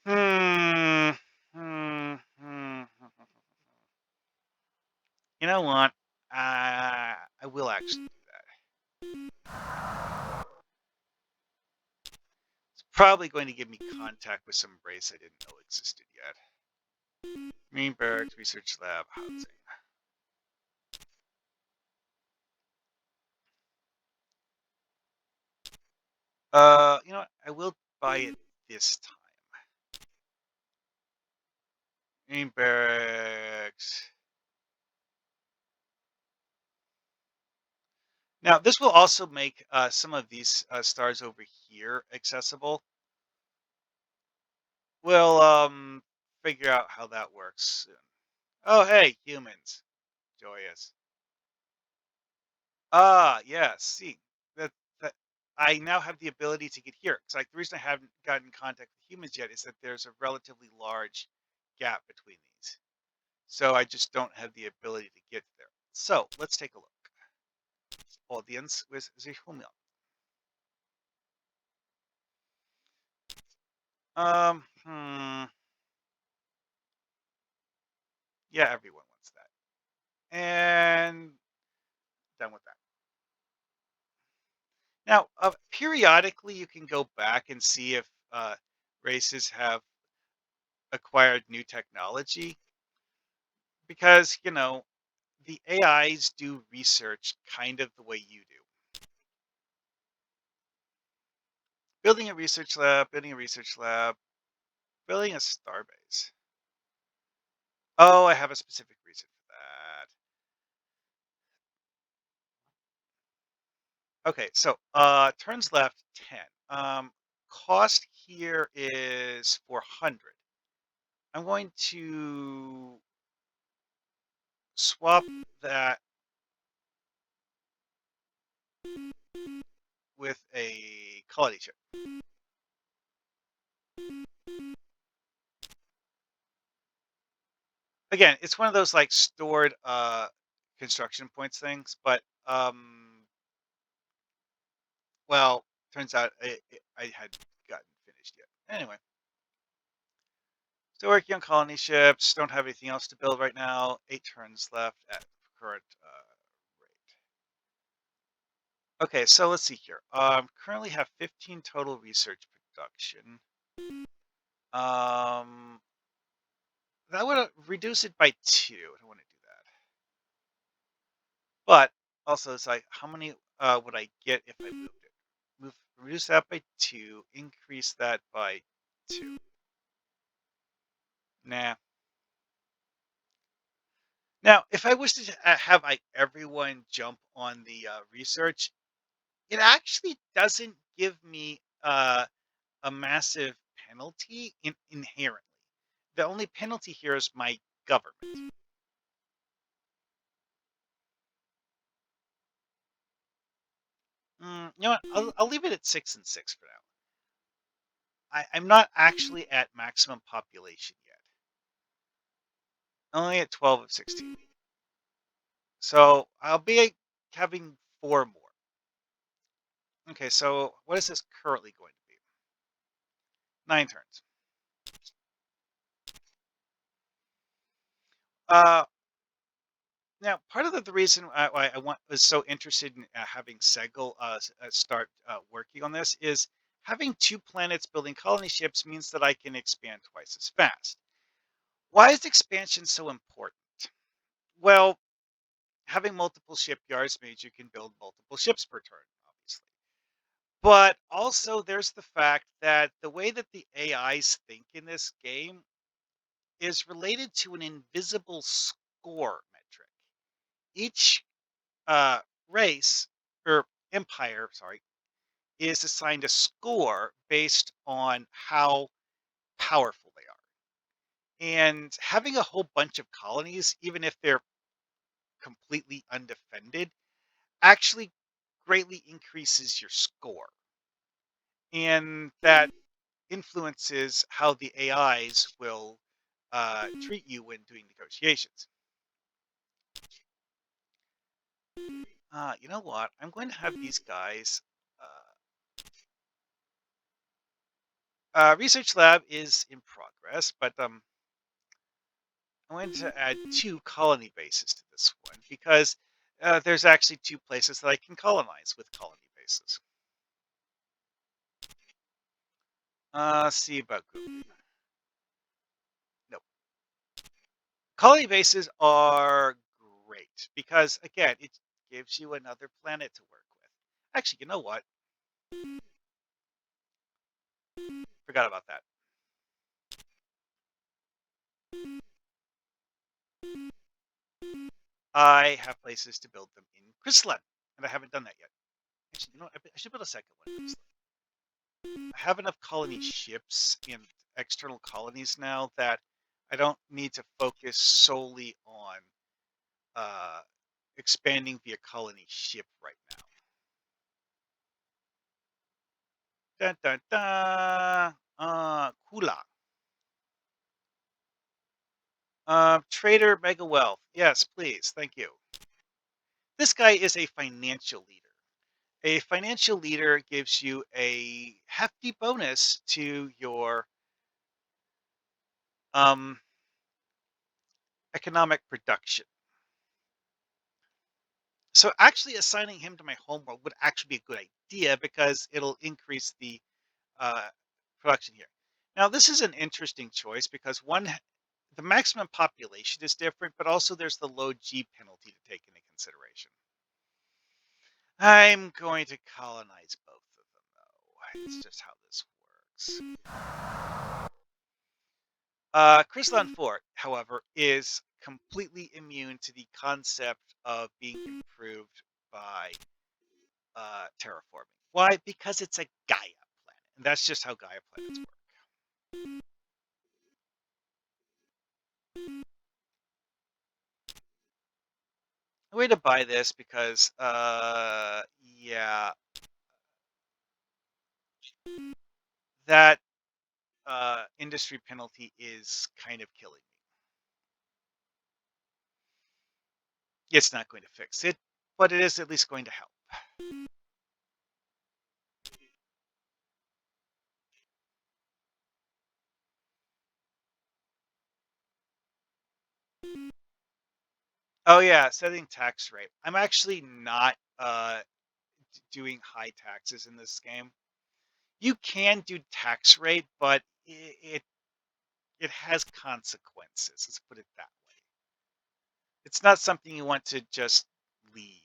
Hmm. Hmm. Hmm. You know what? I will actually do that. It's probably going to give me contact with some race I didn't know existed yet. Marine Barracks Research Lab housing. You know what? I will buy it this time. Green barracks. Now, this will also make some of these stars over here accessible. We'll figure out how that works soon. Oh, hey, humans. Joyous. Ah, yes. See, that I now have the ability to get here. It's like the reason I haven't gotten in contact with humans yet is that there's a relatively large gap between these. So I just don't have the ability to get there. So let's take a look. Audience with the human. Yeah, everyone wants that. And done with that. Now, periodically, you can go back and see if races have acquired new technology because, the AIs do research kind of the way you do. Building a research lab, building a research lab, building a starbase. Oh, I have a specific reason for that. Okay, so turns left 10. Cost here is 400. I'm going to swap that with a quality chip. Again, it's one of those like stored construction points things, but well, turns out I had gotten finished yet. Anyway, still working on colony ships. Don't have anything else to build right now. 8 turns left at current rate. Okay, so let's see here. Currently have 15 total research production. Um, that would reduce it by 2. I don't want to do that. But also, it's like, how many would I get if I moved it? Reduce that by 2, increase that by 2. Nah. Now, if I was to have like everyone jump on the research, it actually doesn't give me a massive penalty inherently. The only penalty here is my government. You know what? I'll leave it at 6 and 6 for now. I'm not actually at maximum population yet. Only at 12 of 16. So I'll be having 4 more. Okay, so what is this currently going to be? 9 turns. Uh, Now, part of the reason why I was so interested in having Segel start working on this is having 2 planets building colony ships means that I can expand twice as fast. Why is expansion so important? Well, having multiple shipyards means you can build multiple ships per turn, obviously. But also, there's the fact that the way that the AIs think in this game is related to an invisible score metric. Each uh, race or empire, sorry, is assigned a score based on how powerful they are. And having a whole bunch of colonies, even if they're completely undefended, actually greatly increases your score. And that influences how the AIs will treat you when doing negotiations. You know what? I'm going to have these guys. Research lab is in progress, but I'm going to add 2 colony bases to this one because there's actually 2 places that I can colonize with colony bases. See about Google. Nope. Colony bases are great because, again, it gives you another planet to work with. Actually, you know what? Forgot about that. I have places to build them in Crystalline, and I haven't done that yet. Actually, I should build a second one in Crystalline. I have enough colony ships and external colonies now that I don't need to focus solely on uh, expanding via colony ship right now. Dun, dun, dun. Kula. Trader Mega Wealth. Yes, please. Thank you. This guy is a financial leader. A financial leader gives you a hefty bonus to your um, economic production. So actually assigning him to my homeworld would actually be a good idea because it'll increase the uh, production here. Now, this is an interesting choice because the maximum population is different, but also there's the low G penalty to take into consideration. I'm going to colonize both of them, though. It's just how this works. Chrysalon Fort, however, is completely immune to the concept of being improved by terraforming. Why? Because it's a Gaia planet, and that's just how Gaia planets work. A way to buy this because, yeah, that industry penalty is kind of killing me. It's not going to fix it, but it is at least going to help. Oh yeah, setting tax rate. I'm actually not doing high taxes in this game. You can do tax rate, but it has consequences. Let's put it that way. It's not something you want to just leave.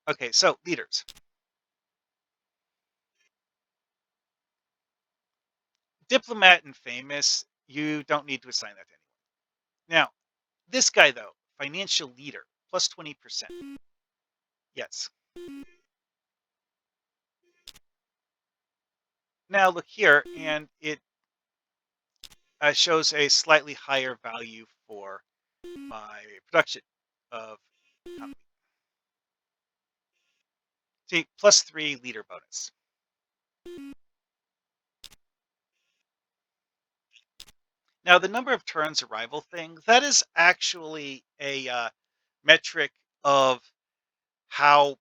Okay, so leaders. Diplomat and famous, you don't need to assign that to anyone. Now, this guy though, financial leader, plus 20%. Yes. Now look here, and it shows a slightly higher value for my production of economy. See, plus 3 leader bonus. Now, the number of turns arrival thing, that is actually a metric of how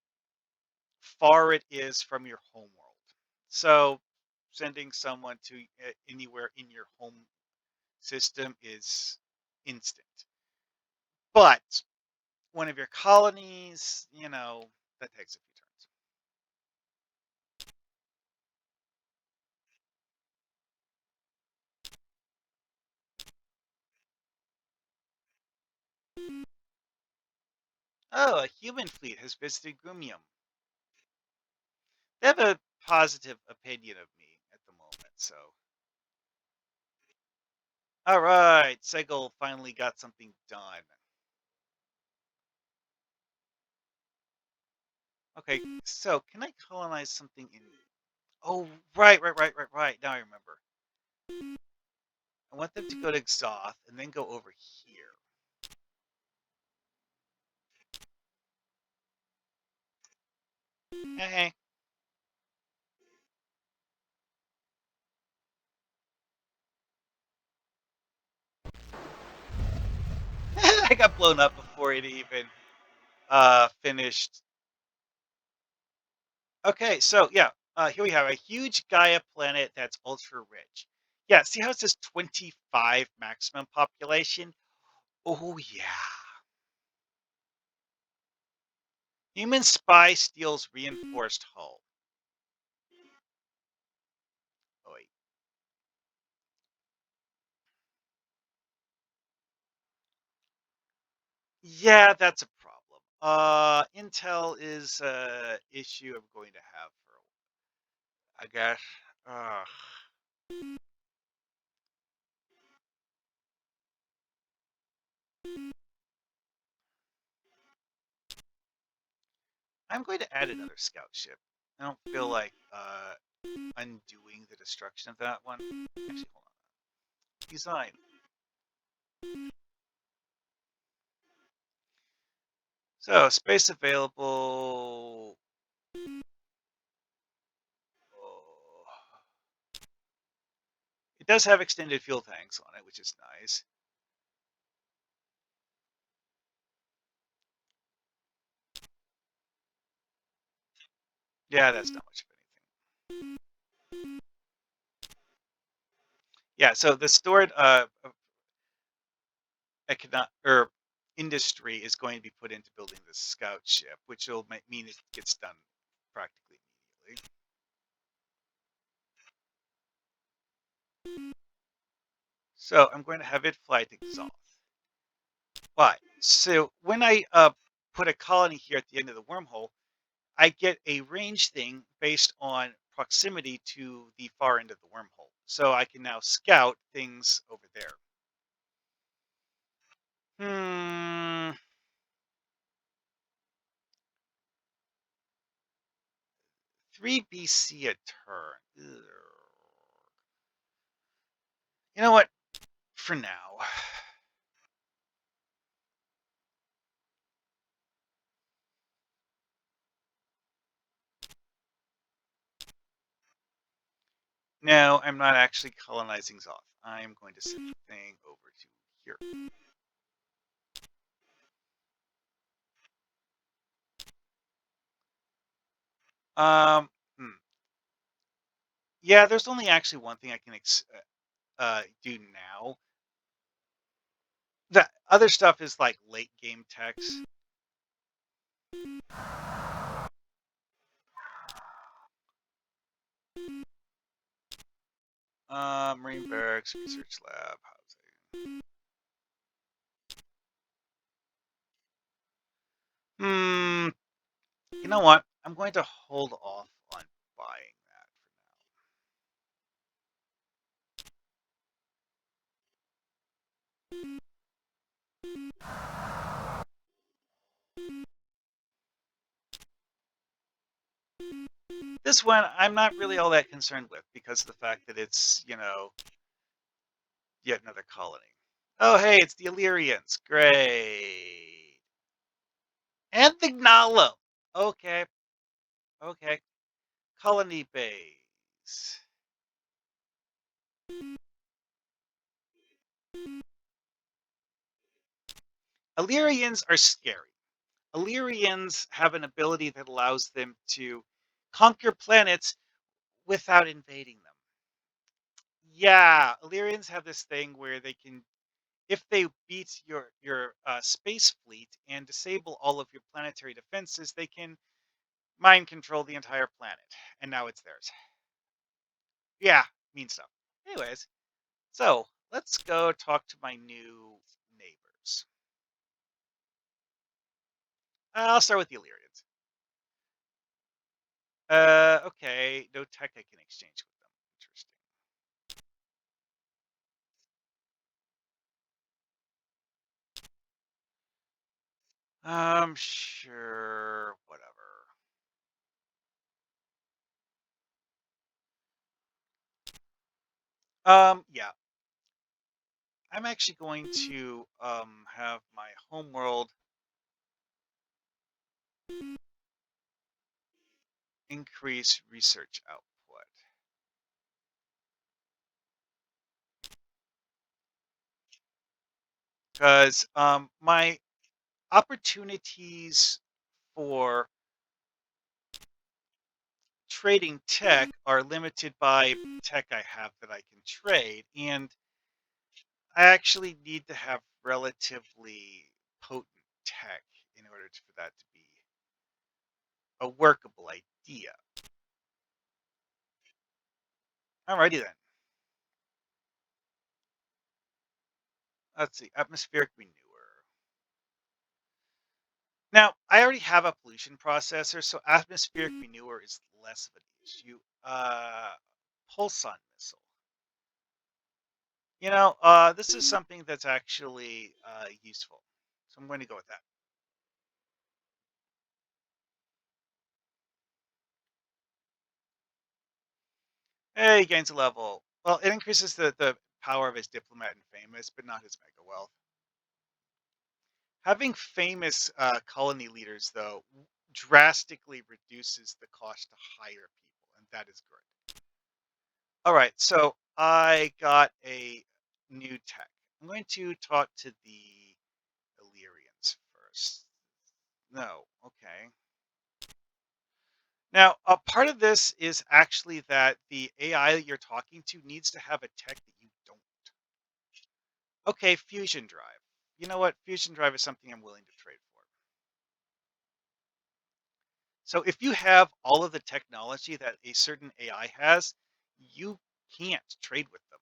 far it is from your home world. So, sending someone to anywhere in your home system is instant. But one of your colonies, that takes a few turns. Oh, a human fleet has visited Grumium. They have a positive opinion of me at the moment, so. All right, Segel finally got something done. Okay, so can I colonize something in? Oh, right. Now I remember. I want them to go to Xoth and then go over here. Hey, I got blown up before it even finished. Okay, so yeah, here we have a huge Gaia planet that's ultra rich. Yeah, see how it says 25 maximum population? Oh yeah. Human spy steals reinforced hull. Oh wait. Yeah, that's a problem. Intel is a issue I'm going to have for, I guess. Ugh. I'm going to add another scout ship. I don't feel like undoing the destruction of that one. Actually, hold on. Design. So, space available. Oh. It does have extended fuel tanks on it, which is nice. Yeah, that's not much of anything. Yeah, so the stored or industry is going to be put into building this scout ship, which will mean it gets done practically immediately. So I'm going to have it fly to Xalth. But so when I put a colony here at the end of the wormhole, I get a range thing based on proximity to the far end of the wormhole. So I can now scout things over there. Hmm. 3 BC a turn. Ugh. You know what? For now. No, I'm not actually colonizing Zoth. I'm going to send the thing over to here. Um, hmm. Yeah, there's only actually one thing I can do now. The other stuff is like late game text. Marine Barracks, Research Lab, housing. Hmm, you know what? I'm going to hold off on buying that for now. This one, I'm not really all that concerned with because of the fact that it's, yet another colony. Oh, hey, it's the Illyrians. Great. And the Gnalo. Okay, okay. Colony base. Illyrians are scary. Illyrians have an ability that allows them to conquer planets without invading them. Yeah, Illyrians have this thing where they can, if they beat your space fleet and disable all of your planetary defenses, they can mind control the entire planet, and now it's theirs. Yeah, mean stuff. Anyways, so let's go talk to my new neighbors. I'll start with the Illyrians. Okay, no tech I can exchange with them. Interesting. Sure, whatever. Yeah, I'm actually going to have my homeworld increase research output because my opportunities for trading tech are limited by tech I have that I can trade, and I actually need to have relatively potent tech in order for that to be a workable idea. Alrighty then. Let's see, atmospheric renewer. Now, I already have a pollution processor, so atmospheric renewer is less of an issue. Pulson missile. This is something that's actually useful. So I'm going to go with that. Hey, he gains a level. Well, it increases the power of his diplomat and famous, but not his mega wealth. Having famous colony leaders, though, drastically reduces the cost to hire people, and that is good. All right, so I got a new tech. I'm going to talk to the Illyrians first. No, okay. Now, a part of this is actually that the AI that you're talking to needs to have a tech that you don't. Okay, fusion drive. You know what? Fusion drive is something I'm willing to trade for. So if you have all of the technology that a certain AI has, you can't trade with them.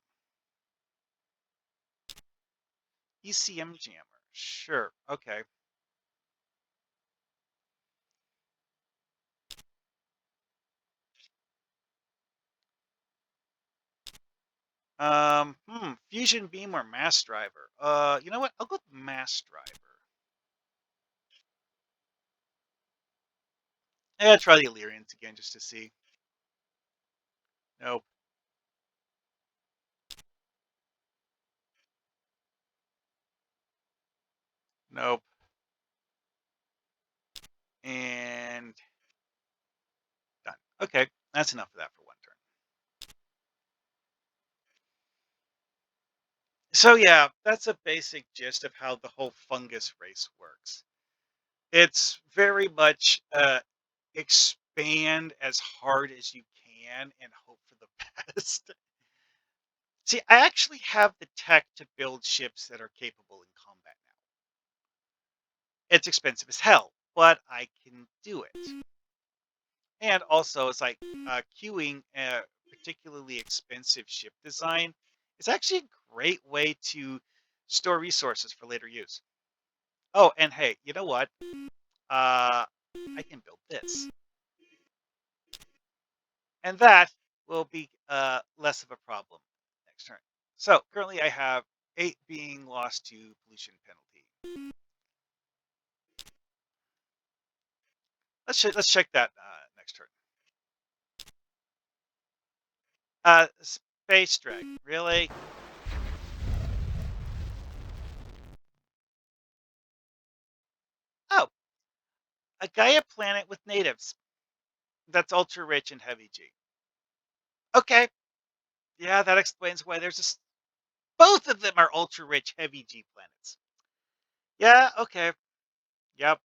ECM jammer. Sure. Okay. Fusion beam or mass driver. You know what? I'll go with mass driver. Yeah, try the Illyrians again just to see. Nope. Nope. And done. Okay, that's enough of that for one turn. So yeah, that's a basic gist of how the whole fungus race works. It's very much expand as hard as you can and hope for the best. See, I actually have the tech to build ships that are capable in combat now. It's expensive as hell, but I can do it. And also, it's like queuing a particularly expensive ship design is actually a great way to store resources for later use. Oh, and hey, you know what? I can build this. And that will be less of a problem next turn. So currently I have 8 being lost to pollution penalty. Let's check that next turn. Space drag, really? Oh, a Gaia planet with natives. That's ultra rich and heavy G. Okay, yeah, that explains why there's both of them are ultra rich heavy G planets. Yeah, okay, yep,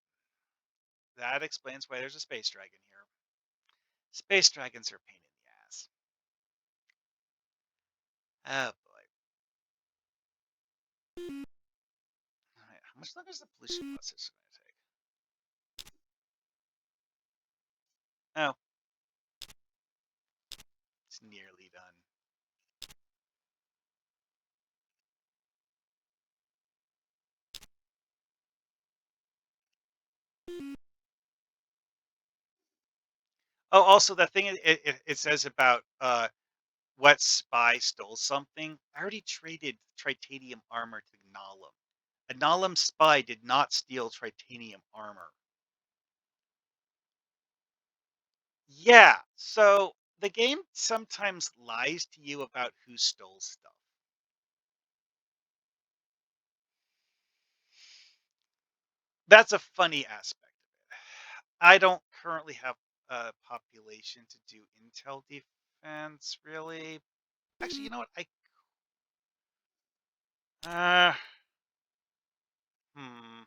that explains why there's a space dragon here. Space dragons are a pain in the ass. Oh boy. All right, how much longer is the pollution process going to take? Oh, it's nearly done. Oh, also that thing it says about what spy stole something. I already traded titanium armor to Nalum. A Nalum spy did not steal titanium armor. Yeah, so the game sometimes lies to you about who stole stuff. That's a funny aspect of it. I don't currently have a population to do intel defense, really. Actually, you know what? Uh, hmm.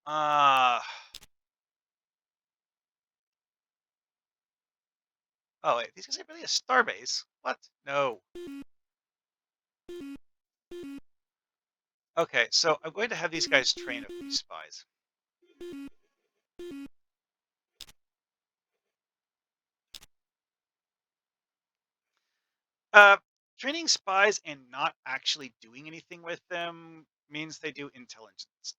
Uh, oh wait, these guys are really a starbase. What? No. Okay, so I'm going to have these guys train a few spies. Uh, Training spies and not actually doing anything with them means they do intelligence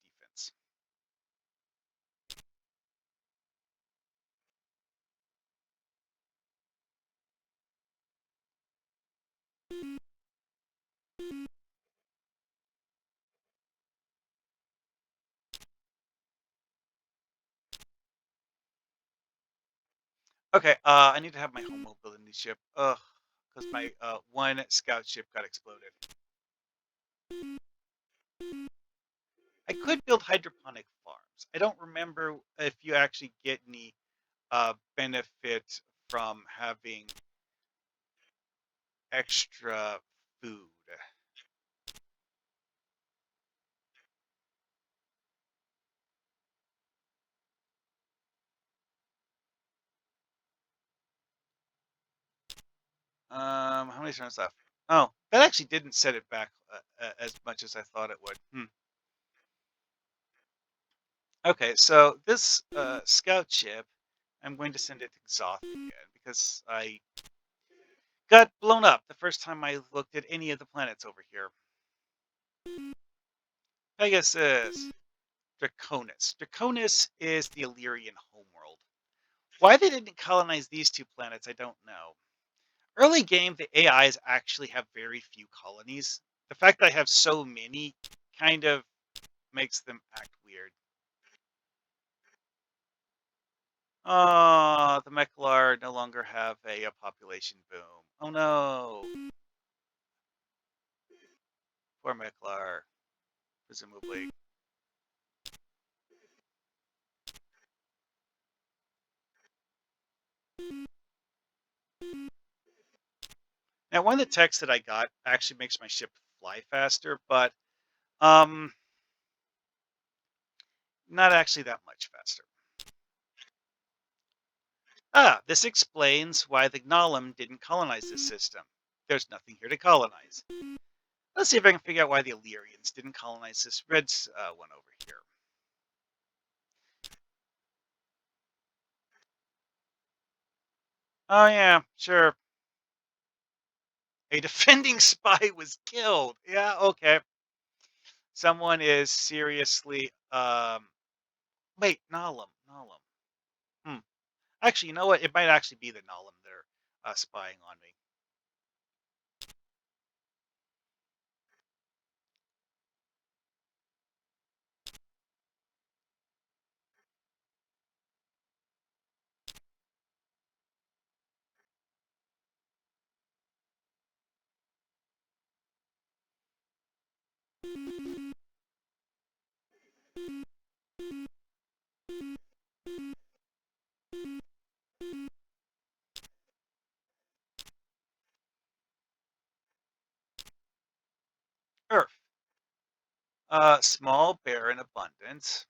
Okay, I need to have my home mobility ship. Ugh, because my one scout ship got exploded. I could build hydroponic farms. I don't remember if you actually get any benefit from having extra food. How many turns left? Oh, that actually didn't set it back as much as I thought it would. Okay, so this scout ship, I'm going to send it to Xoth again because I got blown up the first time I looked at any of the planets over here. Pegasus, Draconis. Draconis is the Illyrian homeworld. Why they didn't colonize these two planets, I don't know. Early game, the AIs actually have very few colonies. The fact that I have so many kind of makes them act weird. Oh, the Meklar no longer have a population boom. Oh no, poor Meklar, presumably. Now, one of the techs that I got actually makes my ship fly faster, but um, not actually that much faster. This explains why the Gnollim didn't colonize this system. There's nothing here to colonize. Let's see if I can figure out why the Illyrians didn't colonize this red one over here. Oh yeah, sure. A defending spy was killed. Yeah, okay. Someone is seriously wait, Gnollim. Gnollim. Hmm. Actually, you know what? It might actually be the Gnollim that are spying on me. Earth. Small, barren abundance.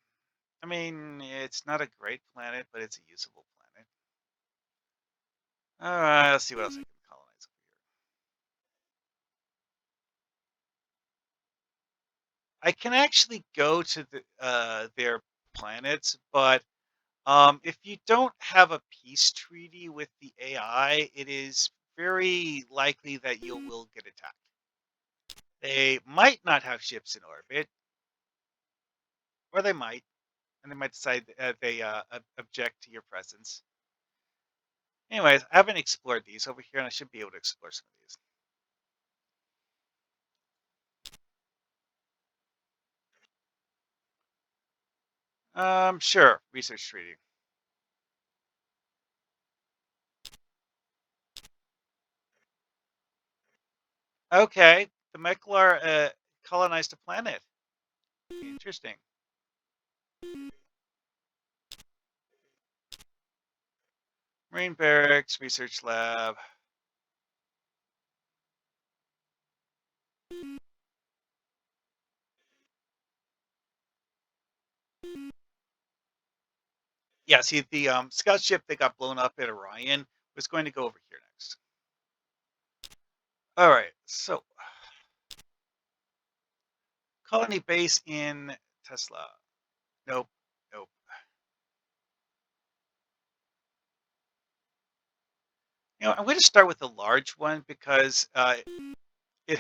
I mean, it's not a great planet, but it's a usable planet. All right, let's see what else I can colonize over here. I can actually go to their planets, but if you don't have a peace treaty with the AI, it is very likely that you will get attacked. They might not have ships in orbit, or they might, and they might decide they object to your presence. Anyways, I haven't explored these over here, and I should be able to explore some of these. Sure. Research treaty. Okay, the Meklar colonized a planet. Interesting. Marine barracks, research lab. Yeah, see, the scout ship that got blown up at Orion was going to go over here next. All right, so colony base in Tesla. Nope, nope. I'm going to start with the large one because it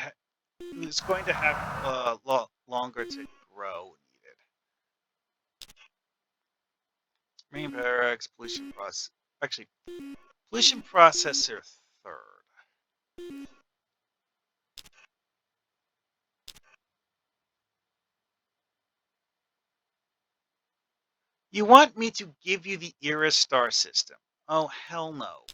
it's going to have longer to grow needed. Marine barracks, pollution process. Actually, pollution processor third. You want me to give you the Era star system? Oh, hell no.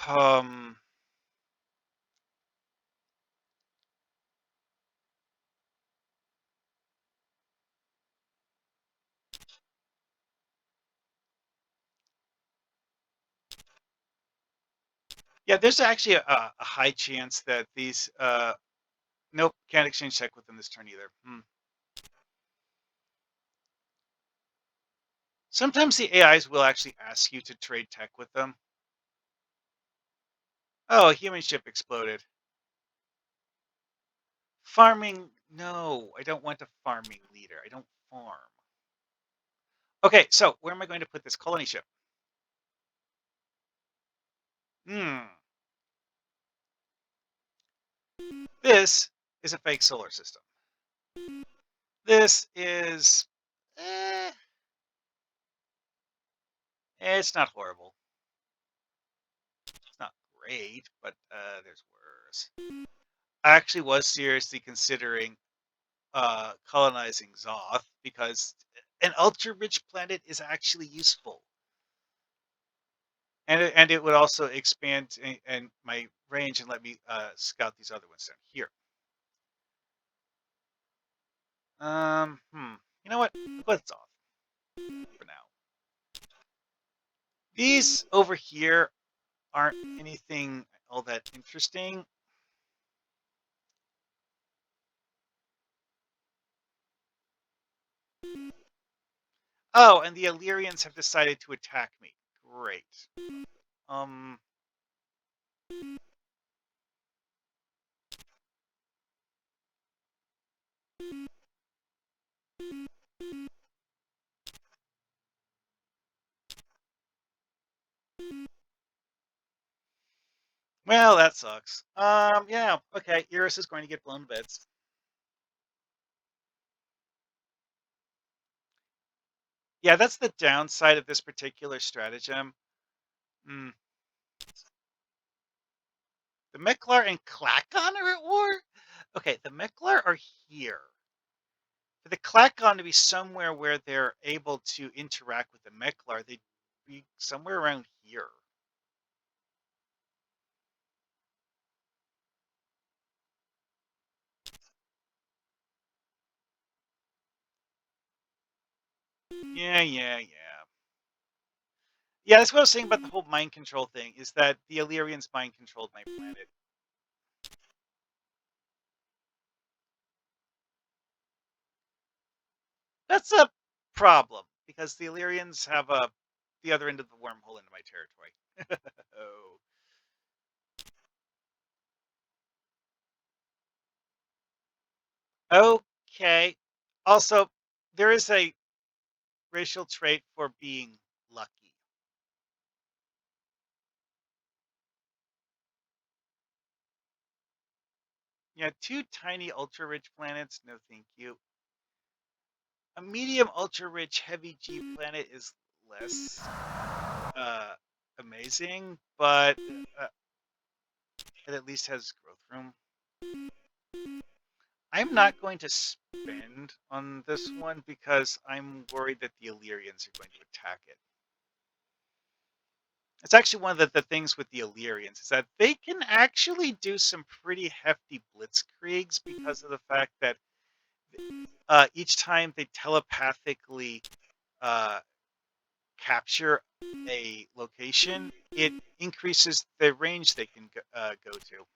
um, yeah, there's actually a high chance that these. Nope, can't exchange tech with them this turn either. Hmm. Sometimes the AIs will actually ask you to trade tech with them. Oh, a human ship exploded. Farming, no, I don't want a farming leader. I don't farm. Okay, so where am I going to put this colony ship? Hmm. This is a fake solar system. This is, eh, it's not horrible. It's not great, but there's worse. I actually was seriously considering colonizing Zoth because an ultra rich planet is actually useful. And it would also expand and my range and let me scout these other ones down here. You know what? Let's off for now. These over here aren't anything all that interesting. Oh, and the Illyrians have decided to attack me. Great. Um. Well, that sucks. Yeah. Okay. Eurus is going to get blown to bits. Yeah, that's the downside of this particular stratagem. Mm. The Meklar and Klakon are at war? Okay, the Meklar are here. For the Klakon to be somewhere where they're able to interact with the Meklar, they'd be somewhere around here. Yeah, yeah, yeah. Yeah, that's what I was saying about the whole mind control thing, is that the Illyrians mind controlled my planet. That's a problem, because the Illyrians have the other end of the wormhole into my territory. Oh, okay. Also, there is a racial trait for being lucky. Yeah, two tiny ultra rich planets. No, thank you. A medium ultra rich heavy G planet is less uh, amazing, but it at least has growth room. I'm not going to spend on this one because I'm worried that the Illyrians are going to attack it. It's actually one of the things with the Illyrians is that they can actually do some pretty hefty blitzkriegs because of the fact that each time they telepathically uh, capture a location, it increases the range they can go to.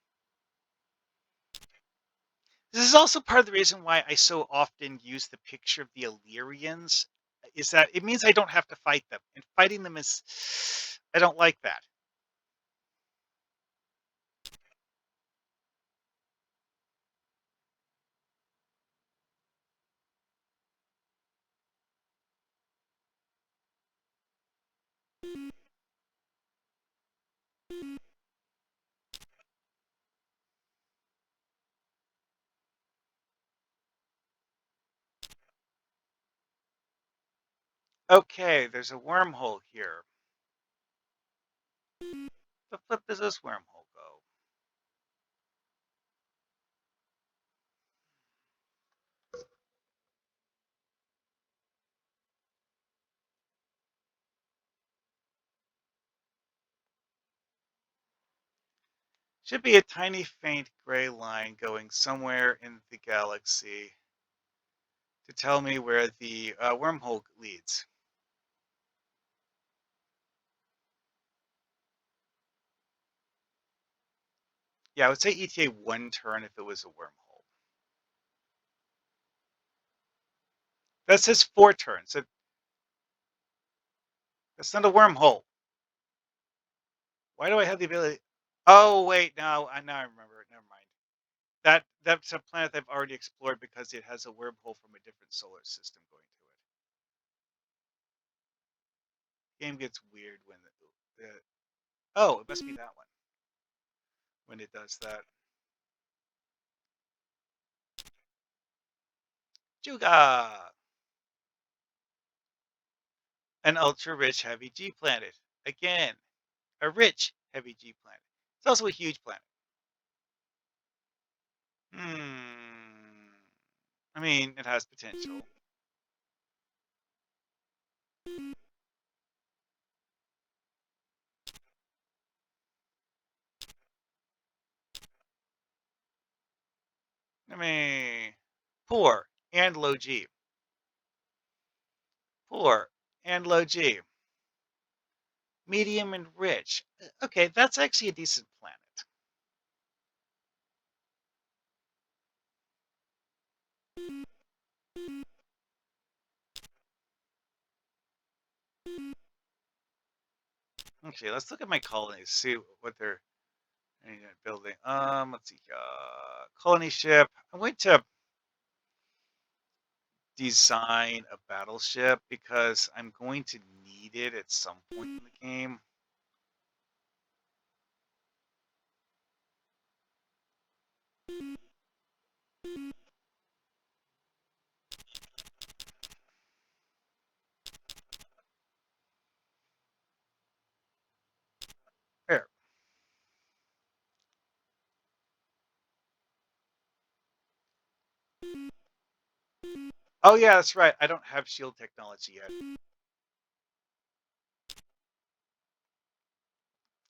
This is also part of the reason why I so often use the picture of the Illyrians, is that it means I don't have to fight them. And fighting them is, I don't like that. Okay, there's a wormhole here. The flip does this wormhole go? Should be a tiny faint gray line going somewhere in the galaxy to tell me where the wormhole leads. Yeah, I would say ETA one turn if it was a wormhole. That says 4 turns. That's not a wormhole. Why do I have the ability? Oh wait, now I remember it. Never mind. That's a planet I've already explored because it has a wormhole from a different solar system going to it. Game gets weird when the oh, it must be that one when it does that. Juga, an ultra rich heavy G planet. Again, a rich heavy G planet. It's also a huge planet. Hmm. I mean, it has potential. I mean, poor and low G. Poor and low G. Medium and rich. Okay, that's actually a decent planet. Okay, let's look at my colonies, see what they're building. Let's see. Colony ship. I'm going to design a battleship because I'm going to need it at some point in the game. There. Oh yeah, that's right. I don't have shield technology yet.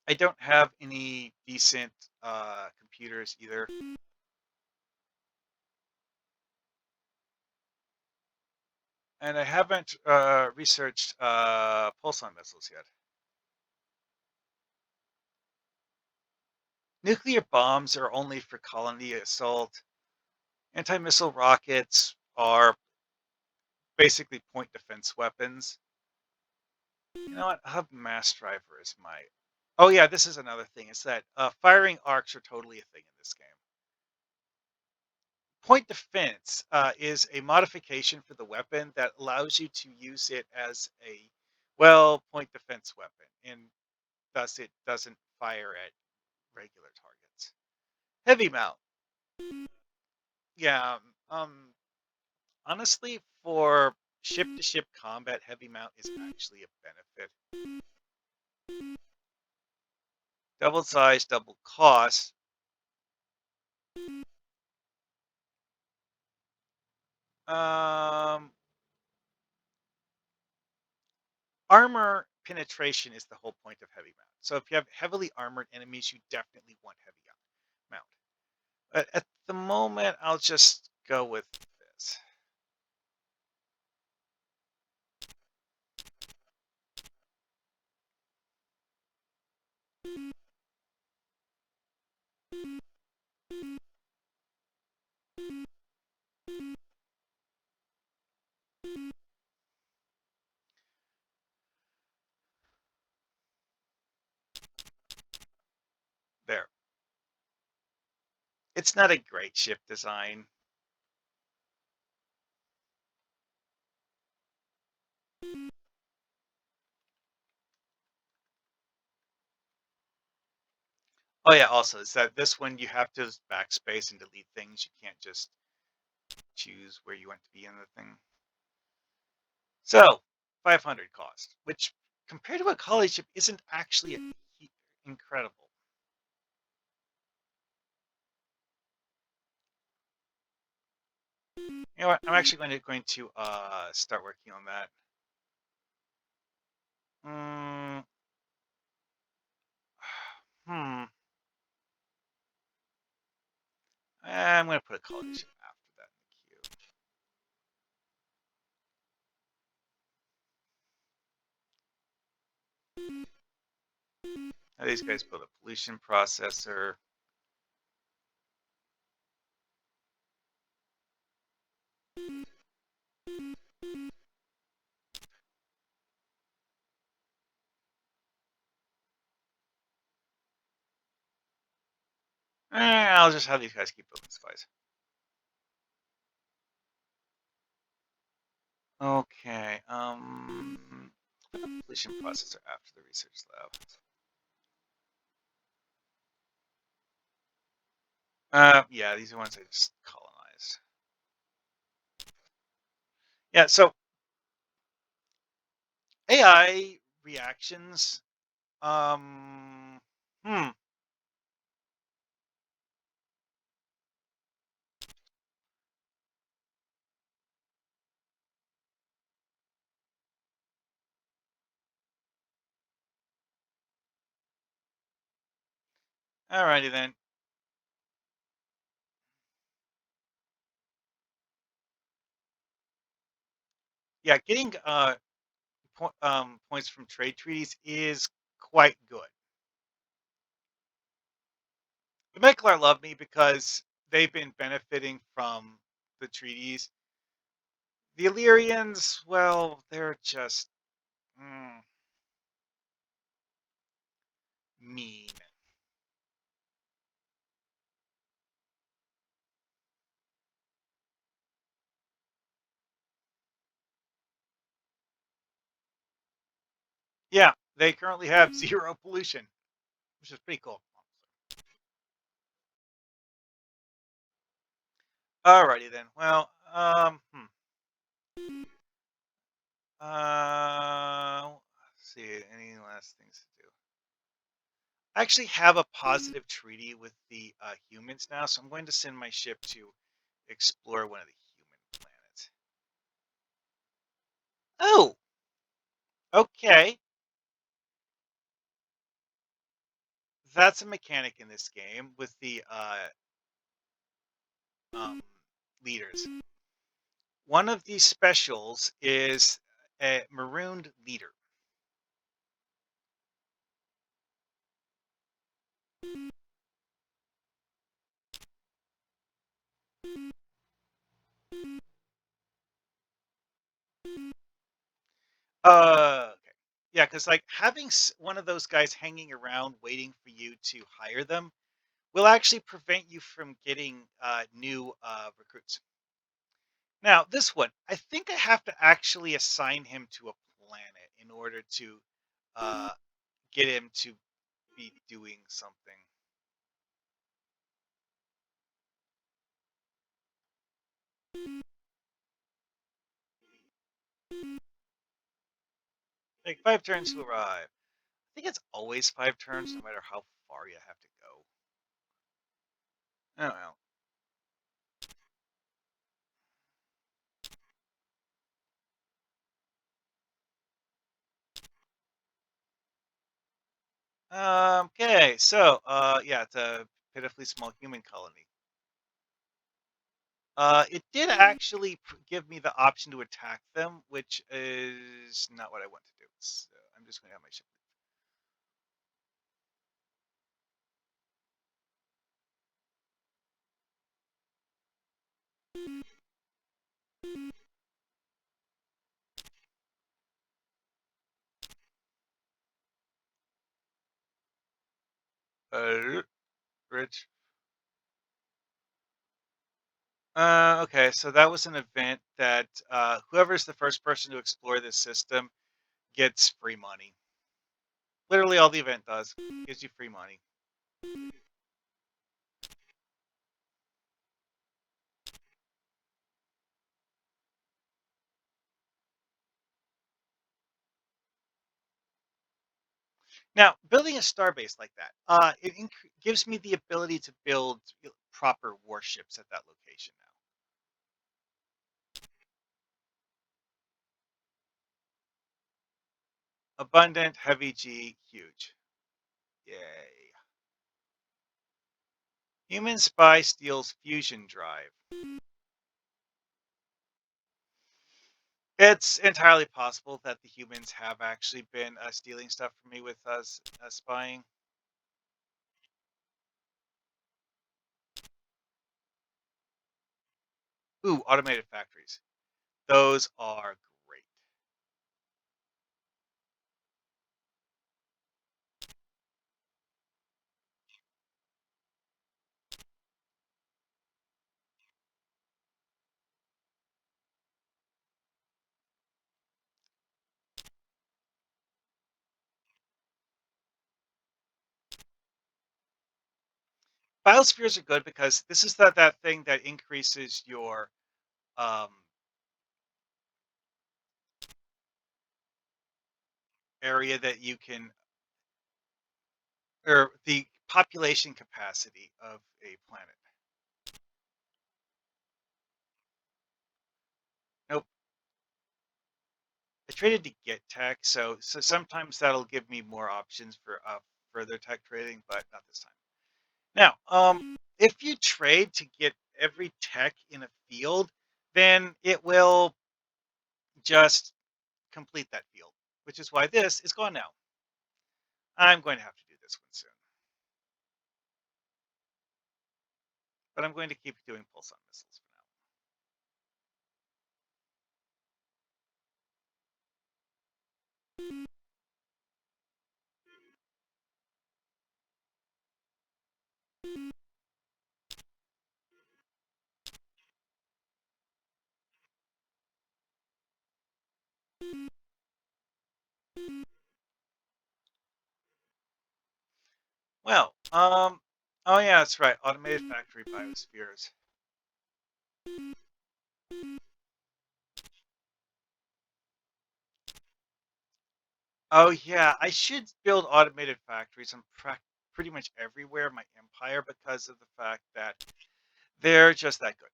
I don't have any decent computers either, and I haven't researched pulsar missiles yet. Nuclear bombs are only for colony assault. Anti-missile rockets are basically point defense weapons. You know what? I'll have mass driver as my. Oh yeah, this is another thing. Is that firing arcs are totally a thing in this game. Point defense is a modification for the weapon that allows you to use it as a point defense weapon, and thus it doesn't fire at regular targets. Heavy mount, yeah. Honestly, for ship to ship combat, heavy mount is actually a benefit. Double size, double cost. Um, Armor penetration is the whole point of heavy mount. So if you have heavily armored enemies, you definitely want heavy mount. But at the moment, I'll just go with this. There. It's not a great ship design. Oh yeah, also is that this one you have to backspace and delete things. You can't just choose where you want to be in the thing. So 500 cost, which compared to a college ship isn't actually incredible. You know what? I'm actually going to start working on that. Mm, hmm. colonization after that in the queue. Now these guys build a pollution processor. I'll just have these guys keep building spies. Okay. Put the pollution processor after the research lab. Yeah, these are ones I just colonized. Yeah, so AI reactions. Hmm. Alrighty then. Yeah, getting points from trade treaties is quite good. The Meklar love me because they've been benefiting from the treaties. The Illyrians, well, they're just mm, mean. Yeah, they currently have zero pollution, which is pretty cool. Alrighty then. Well, let's see. Any last things to do? I actually have a positive treaty with the humans now, so I'm going to send my ship to explore one of the human planets. Oh, okay. That's a mechanic in this game with the um, leaders. One of these specials is a marooned leader. Okay. Yeah, because like having one of those guys hanging around waiting for you to hire them will actually prevent you from getting new recruits. Now, this one, I think I have to actually assign him to a planet in order to uh, get him to be doing something. Like 5 turns to arrive. I think it's always 5 turns, no matter how far you have to go. I don't know. Okay, so yeah, it's a pitifully small human colony. It did actually give me the option to attack them, which is not what I want to do. So I'm just going to have my ship. Rich. Okay, so that was an event that whoever's the first person to explore this system gets free money. Literally, all the event does gives you free money. Now, building a starbase like that, it gives me the ability to build proper warships at that location now. Abundant, heavy G, huge. Yay. Human spy steals fusion drive. It's entirely possible that the humans have actually been stealing stuff from me with us spying. Ooh, automated factories. Those are great. Biospheres are good because this is that thing that increases your um, area that you can, or the population capacity of a planet. Nope, I traded to get tech, so sometimes that'll give me more options for further tech trading, but not this time. Now, if you trade to get every tech in a field, then it will just complete that field, which is why this is gone now. I'm going to have to do this one soon, but I'm going to keep doing pulse on missiles for now. Oh yeah, that's right. Automated factory biospheres. Oh yeah, I should build automated factories on pretty much everywhere in my empire because of the fact that they're just that good.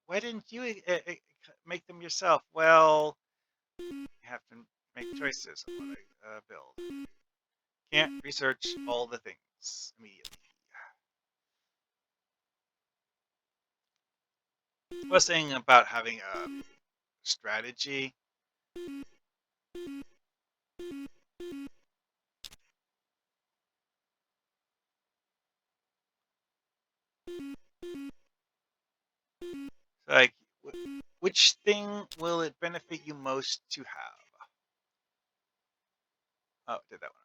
Why didn't you make them yourself? Well, you have to make choices on what I build. Can't research all the things immediately. I was saying about having a strategy. Like, which thing will it benefit you most to have? Oh, did that one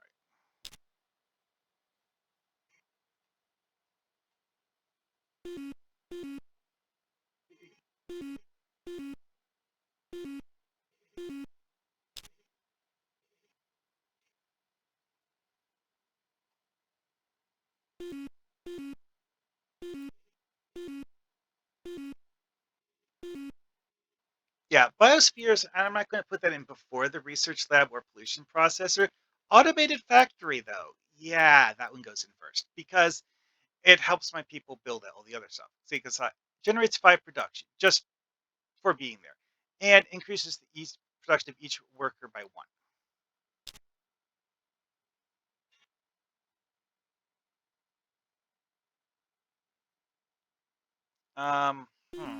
Yeah, biospheres, and I'm not going to put that in before the research lab or pollution processor. Automated factory, though, yeah, that one goes in first because it helps my people build all the other stuff. See, because it generates five production just for being there, and increases the each production of each worker by one. Um, hmm.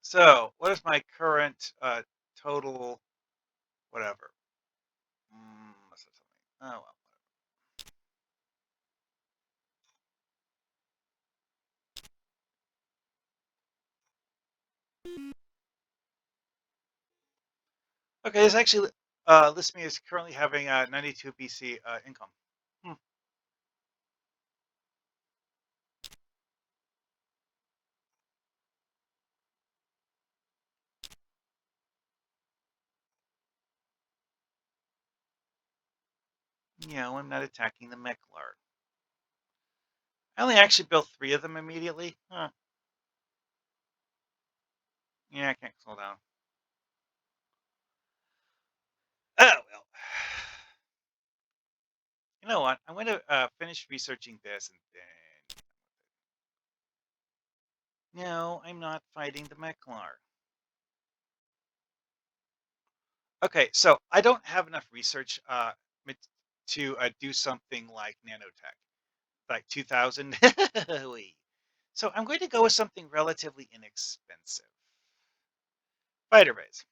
So, what is my current total whatever? What's that something? Oh well. Okay, this actually lists me as currently having 92 BC income. Hmm. No, I'm not attacking the Meklar. I only actually built three of them immediately. Huh. Yeah, I can't slow down. Oh, well. You know what? I'm going to finish researching this and then. No, I'm not fighting the Meklar. Okay, so I don't have enough research to do something like nanotech, like 2000. Wait. So I'm going to go with something relatively inexpensive. Fighter base.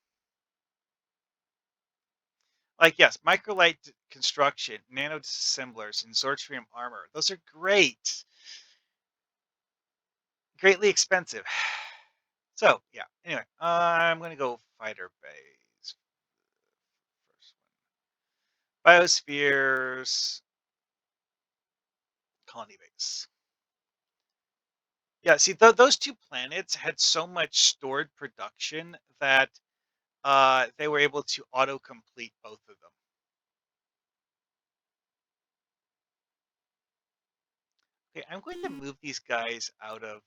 Like, yes, microlight construction, nano disassemblers, and Zortrium armor. Those are great. Greatly expensive. So, yeah. Anyway, I'm going to go fighter base. First one. Biospheres, colony base. Yeah, see, those two planets had so much stored production that they were able to auto-complete both of them. Okay, I'm going to move these guys out of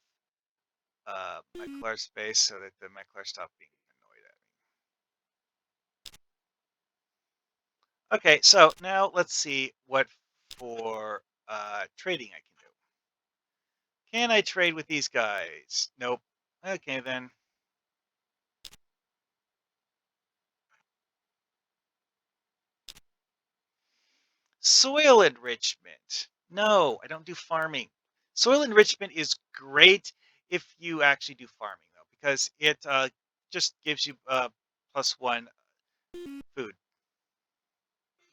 Meklar space so that the Meklar stop being annoyed at me. Okay, so now let's see what for trading I can do. Can I trade with these guys? Nope. Okay, then. Soil enrichment. No, I don't do farming. Soil enrichment is great if you actually do farming, though, because it just gives you +1 food.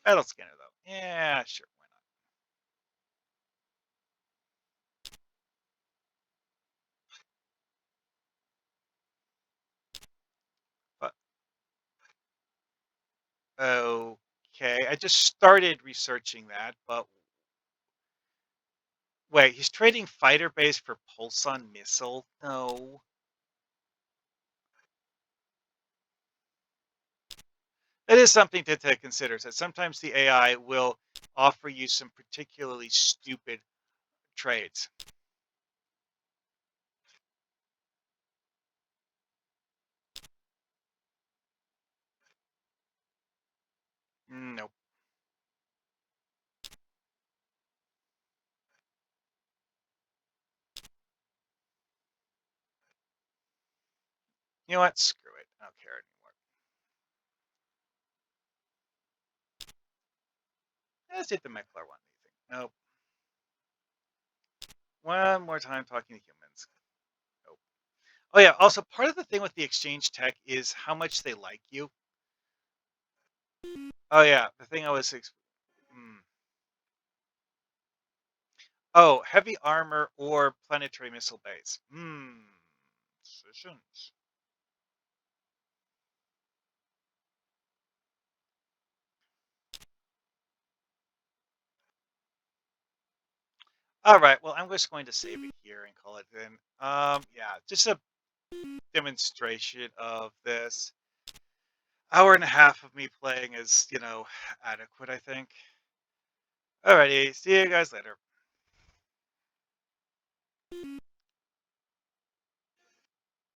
Battle scanner, though. Yeah, sure, why not? But okay, I just started researching that, but wait, he's trading fighter base for pulson missile? No. That is something to consider. So sometimes the AI will offer you some particularly stupid trades. Nope. You know what? Screw it. I don't care anymore. Let's hit the Mechler one. Nope. One more time talking to humans. Nope. Oh yeah. Also, part of the thing with the exchange tech is how much they like you. Oh yeah. The thing I was. Oh, heavy armor or planetary missile base. Decisions. All right. Well, I'm just going to save it here and call it then. Yeah, just a demonstration of this. Hour and a half of me playing is, adequate, I think. Alrighty, see you guys later.